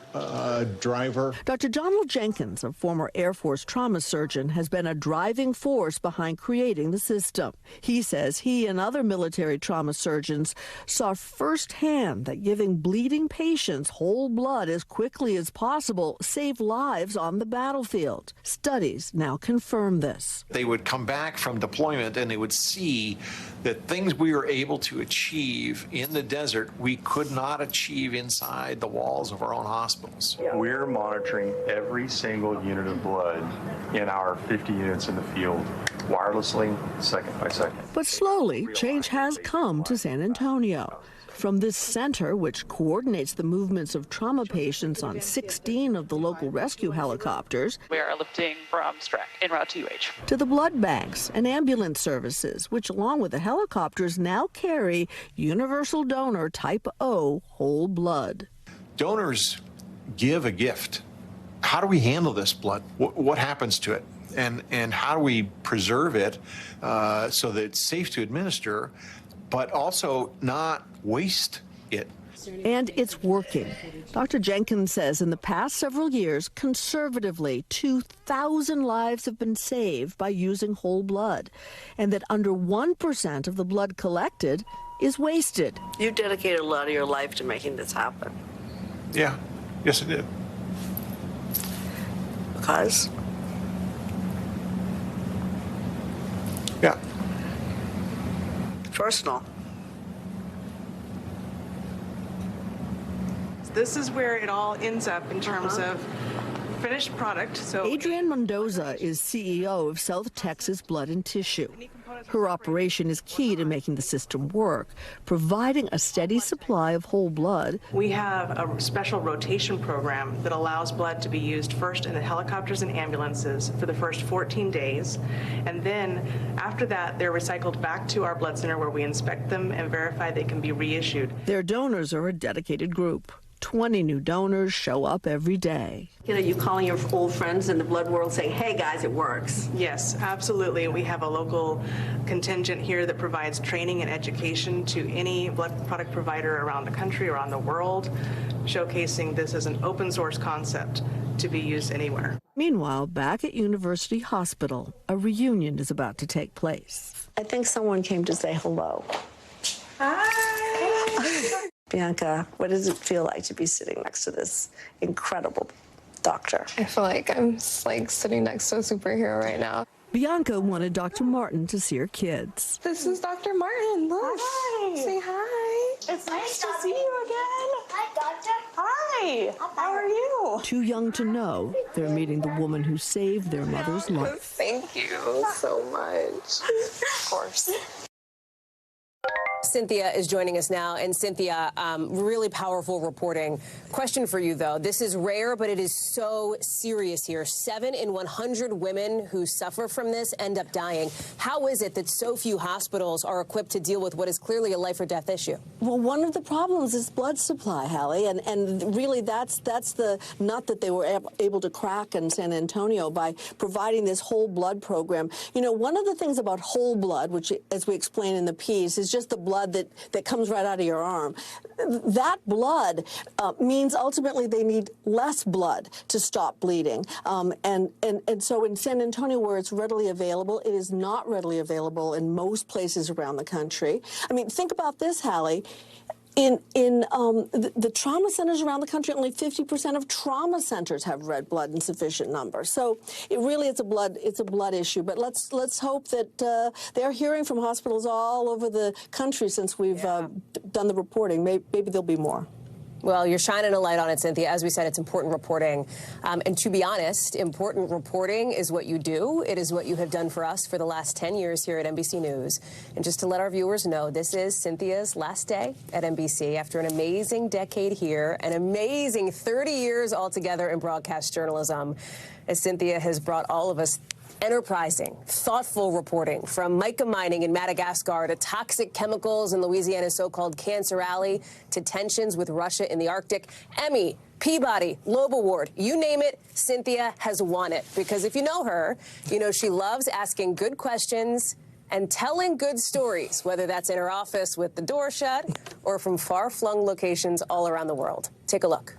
driver.
Dr. Donald Jenkins, a former Air Force trauma surgeon, has been a driving force behind creating the system. He says he and other military trauma surgeons saw firsthand that giving bleeding patients whole blood as quickly as possible saved lives on the battlefield. Studies now confirm this.
They would come back from deployment and they would see that things we were able to achieve in the desert we could not achieve inside the walls of our own hospitals.
We're monitoring every single unit of blood in our 50 units in the field wirelessly, second by second.
But slowly, change has come to San Antonio. From this center, which coordinates the movements of trauma patients on 16 of the local rescue helicopters,
we are lifting from Strack en route to UH.
To the blood banks and ambulance services, which along with the helicopters now carry universal donor type O whole blood.
Donors give a gift. How do we handle this blood? What happens to it? And how do we preserve it so that it's safe to administer, but also not waste it?
And it's working. Dr. Jenkins says in the past several years, conservatively, 2,000 lives have been saved by using whole blood, and that under 1% of the blood collected is wasted.
You dedicated a lot of your life to making this happen.
Yeah, yes, I did.
Because?
Yeah.
Personal.
This is where it all ends up in terms of finished product. So
Adrienne Mendoza is CEO of South Texas Blood and Tissue. Her operation is key to making the system work, providing a steady supply of whole blood.
we have a special rotation program that allows blood to be used first in the helicopters and ambulances for the first 14 days. And then after that, they're recycled back to our blood center where we inspect them and verify they can be reissued.
Their donors are a dedicated group. 20 new donors show up every day.
You know, you calling your old friends in the blood world saying, hey guys, it works.
Yes, absolutely. We have a local contingent here that provides training and education to any blood product provider around the country, around the world, showcasing this as an open source concept to be used anywhere.
Meanwhile, back at University Hospital, a reunion is about to take place.
I think someone came to say hello.
Hi.
Bianca, what does it feel like to be sitting next to this incredible doctor?
I feel like I'm like sitting next to a superhero right now.
Bianca wanted Dr. Martin to see her kids.
This is Dr. Martin. Look.
Hi.
Say hi.
It's nice to see you again. Hi, Doctor. Hi. How are you?
Too young to know, they're meeting the woman who saved their mother's life.
Thank you so much. Of course.
Cynthia is joining us now. And Cynthia, really powerful reporting. Question for you, though. This is rare, but it is so serious here. 7 in 100 women who suffer from this end up dying. How is it that so few hospitals are equipped to deal with what is clearly a life or death issue?
Well, one of the problems is blood supply, Hallie, and really that's the nut that they were able to crack in San Antonio by providing this whole blood program. You know, one of the things about whole blood, which, as we explain in the piece, is just the blood that comes right out of your arm. That blood means ultimately they need less blood to stop bleeding. And so in San Antonio, where it's readily available, it is not readily available in most places around the country. I mean, think about this, Hallie. In the trauma centers around the country, only 50% of trauma centers have red blood in sufficient numbers. So it really is a blood issue. But let's hope that they're hearing from hospitals all over the country since we've done the reporting. Maybe there'll be more.
Well, you're shining a light on it, Cynthia. As we said, it's important reporting. And to be honest, important reporting is what you do. It is what you have done for us for the last 10 years here at NBC News. And just to let our viewers know, this is Cynthia's last day at NBC after an amazing decade here, an amazing 30 years altogether in broadcast journalism, as Cynthia has brought all of us enterprising, thoughtful reporting from mica mining in Madagascar to toxic chemicals in Louisiana's so-called Cancer Alley to tensions with Russia in the Arctic. Emmy, Peabody, Loeb Award, you name it, Cynthia has won it. Because if you know her, you know she loves asking good questions and telling good stories, whether that's in her office with the door shut or from far-flung locations all around the world. Take a look.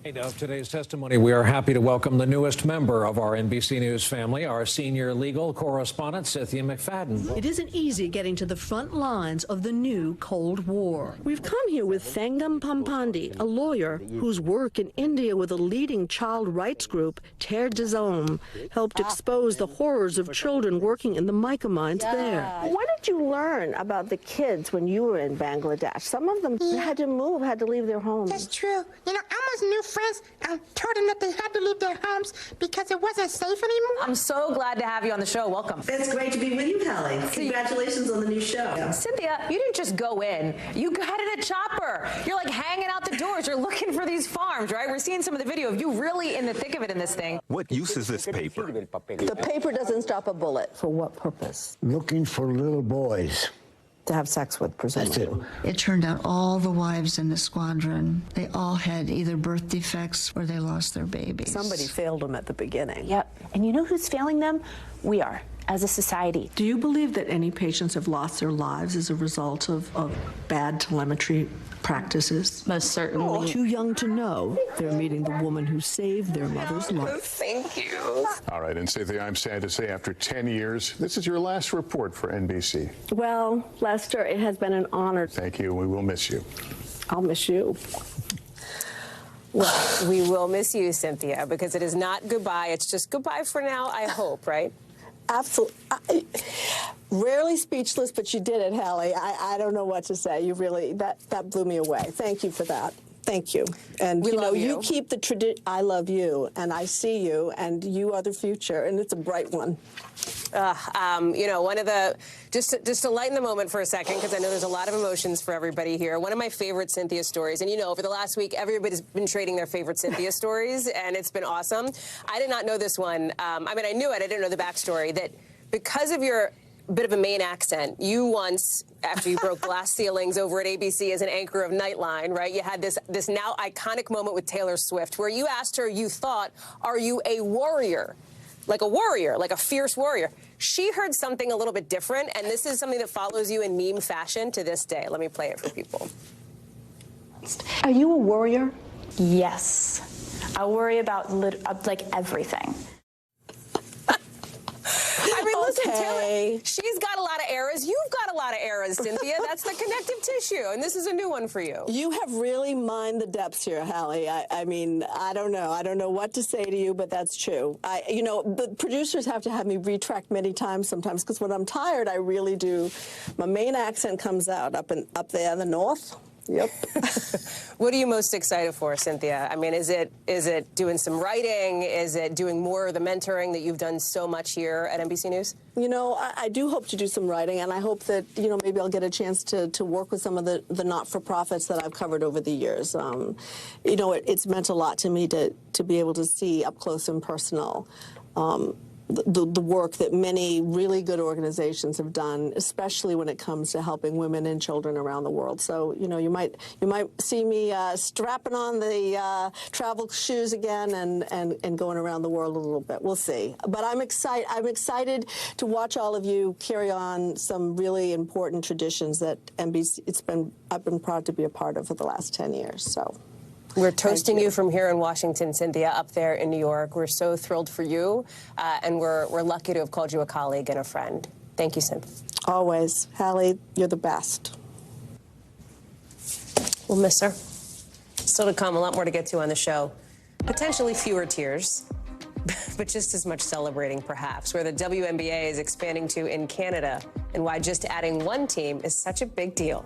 Of today's testimony, we are happy to welcome the newest member of our NBC News family, our senior legal correspondent, Cynthia McFadden.
It isn't easy getting to the front lines of the new Cold War. We've come here with Thangam Pampandi, a lawyer whose work in India with a leading child rights group, Terre des Hommes, helped expose the horrors of children working in the mica mines there. What did you learn about the kids when you were in Bangladesh? Some of them had to move, had to leave their homes.
That's true. You know, I almost knew friends told them that they had to leave their homes because it wasn't safe anymore.
I'm so glad to have you on the show. Welcome.
It's great to be with you, Hallie. Congratulations on the new show.
Cynthia, you didn't just go in. You got in a chopper. You're like hanging out the doors. You're looking for these farms, right? We're seeing some of the video of you really in the thick of it in this thing.
What use is this paper?
The paper doesn't stop a bullet. For what purpose?
Looking for little boys.
To have sex with, presumably.
That's
it turned out all the wives in the squadron, they all had either birth defects or they lost their babies.
Somebody failed them at the beginning.
Yep. And you know who's failing them? We are.
as a society.
Do you believe that any patients have lost their lives as a result of bad telemetry practices?
Most certainly.
Too young to know they're meeting the woman who saved their mother's life.
Thank you.
All right, and Cynthia, I'm sad to say after 10 years, this is your last report for NBC.
Well, Lester, it has been an honor.
Thank you. We will miss you.
I'll miss you.
Well, we will miss you, Cynthia, because it is not goodbye. It's just goodbye for now, I hope, right?
Absolutely. Rarely speechless, but you did it, Hallie. I don't know what to say. You really, that blew me away. Thank you for that. Thank you. And,
We love you.
You keep the tradition. I love you, and I see you, and you are the future, and it's a bright one.
One of the, just to lighten the moment for a second, because I know there's a lot of emotions for everybody here. One of my favorite Cynthia stories, and over the last week, everybody's been trading their favorite Cynthia stories, and it's been awesome. I did not know this one. I knew it. I didn't know the backstory, that because of your bit of a Maine accent, you once, after you broke glass ceilings over at ABC as an anchor of Nightline, right, you had this now iconic moment with Taylor Swift where you asked her, you thought, are you a warrior? Like a warrior, like a fierce warrior. She heard something a little bit different, and this is something that follows you in meme fashion to this day. Let me play it for people.
Are you a warrior? Yes. I worry about like everything.
Listen, Taylor, she's got a lot of eras. You've got a lot of eras, Cynthia. That's the connective tissue, and this is a new one for you.
You have really mined the depths here, Hallie. I mean, I don't know. I don't know what to say to you, but that's true. The producers have to have me retract many times sometimes, because when I'm tired, I really do. My Maine accent comes out up there in the north. Yep.
What are you most excited for, Cynthia? I mean, is it doing some writing? Is it doing more of the mentoring that you've done so much here at NBC News?
I do hope to do some writing, and I hope that, maybe I'll get a chance to work with some of the not-for-profits that I've covered over the years. It's meant a lot to me to be able to see up close and personal the work that many really good organizations have done, especially when it comes to helping women and children around the world. So, you might see me strapping on the travel shoes again and going around the world a little bit. We'll see. But I'm excited to watch all of you carry on some really important traditions that NBC, I've been proud to be a part of for the last 10 years. So.
We're toasting you from here in Washington, Cynthia, up there in New York. We're so thrilled for you, and we're lucky to have called you a colleague and a friend. Thank you, Cynthia.
Always. Hallie, you're the best.
We'll miss her. Still to come, a lot more to get to on the show. Potentially fewer tears, but just as much celebrating, perhaps, where the WNBA is expanding to in Canada, and why just adding one team is such a big deal.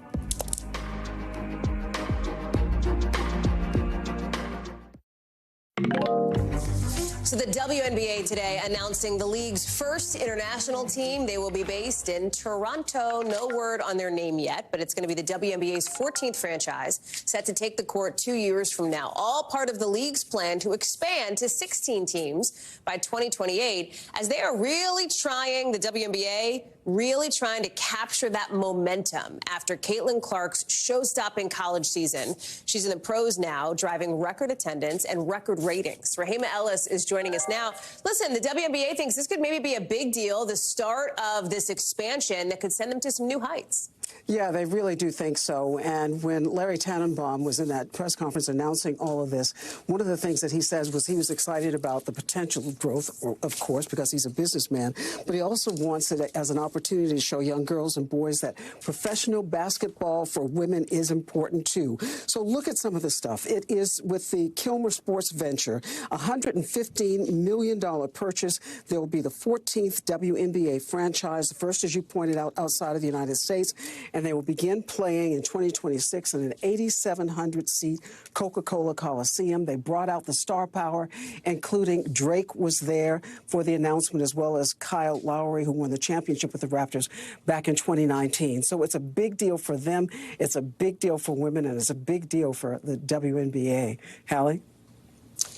So the WNBA today announcing the league's first international team. They will be based in Toronto. No word on their name yet, but it's going to be the WNBA's 14th franchise, set to take the court 2 years from now. All part of the league's plan to expand to 16 teams by 2028, as they are really trying, the WNBA, really trying to capture that momentum after Caitlin Clark's show-stopping college season. She's in the pros now, driving record attendance and record ratings. Rahima Ellis is joining us now. Listen, the WNBA thinks this could maybe be a big deal, the start of this expansion that could send them to some new heights.
Yeah, they really do think so. And when Larry Tannenbaum was in that press conference announcing all of this, one of the things that he says was he was excited about the potential growth, of course, because he's a businessman, but he also wants it as an opportunity to show young girls and boys that professional basketball for women is important, too. So look at some of the stuff. It is with the Kilmer Sports venture, a $115 million purchase. There will be the 14th WNBA franchise, the first, as you pointed out, outside of the United States. And they will begin playing in 2026 in an 8,700-seat Coca-Cola Coliseum. They brought out the star power, including Drake was there for the announcement, as well as Kyle Lowry, who won the championship with the Raptors back in 2019. So it's a big deal for them. It's a big deal for women, and it's a big deal for the WNBA. Hallie?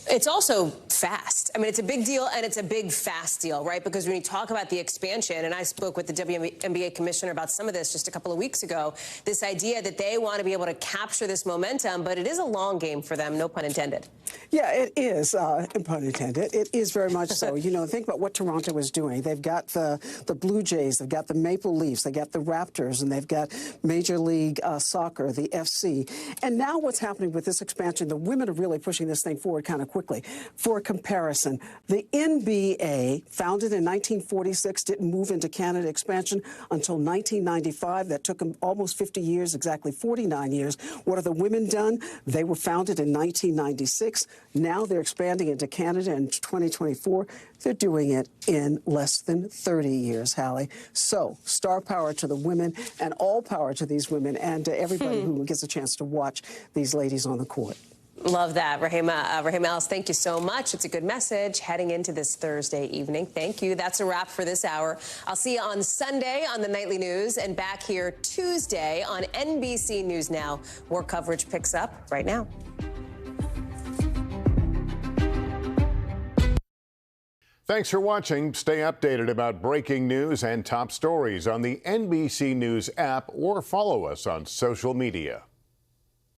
It's also fast. I mean, it's a big deal, and it's a big, fast deal, right? Because when you talk about the expansion, and I spoke with the WNBA commissioner about some of this just a couple of weeks ago, this idea that they want to be able to capture this momentum, but it is a long game for them, no pun intended.
Yeah, it is, pun intended. It is very much so. You know, think about what Toronto is doing. They've got the Blue Jays, they've got the Maple Leafs, they've got the Raptors, and they've got Major League Soccer, the FC. And now what's happening with this expansion, the women are really pushing this thing forward kind of quickly. For a comparison, the NBA, founded in 1946, didn't move into Canada expansion until 1995. That took them almost 50 years, exactly 49 years. What have the women done? They were founded in 1996. Now they're expanding into Canada in 2024. They're doing it in less than 30 years, Hallie. So, star power to the women and all power to these women and to everybody who gets a chance to watch these ladies on the court.
Love that, Rahima Ellis, thank you so much. It's a good message heading into this Thursday evening. Thank you. That's a wrap for this hour. I'll see you on Sunday on the Nightly News and back here Tuesday on NBC News Now. More coverage picks up right now.
Thanks for watching. Stay updated about breaking news and top stories on the NBC News app or follow us on social media.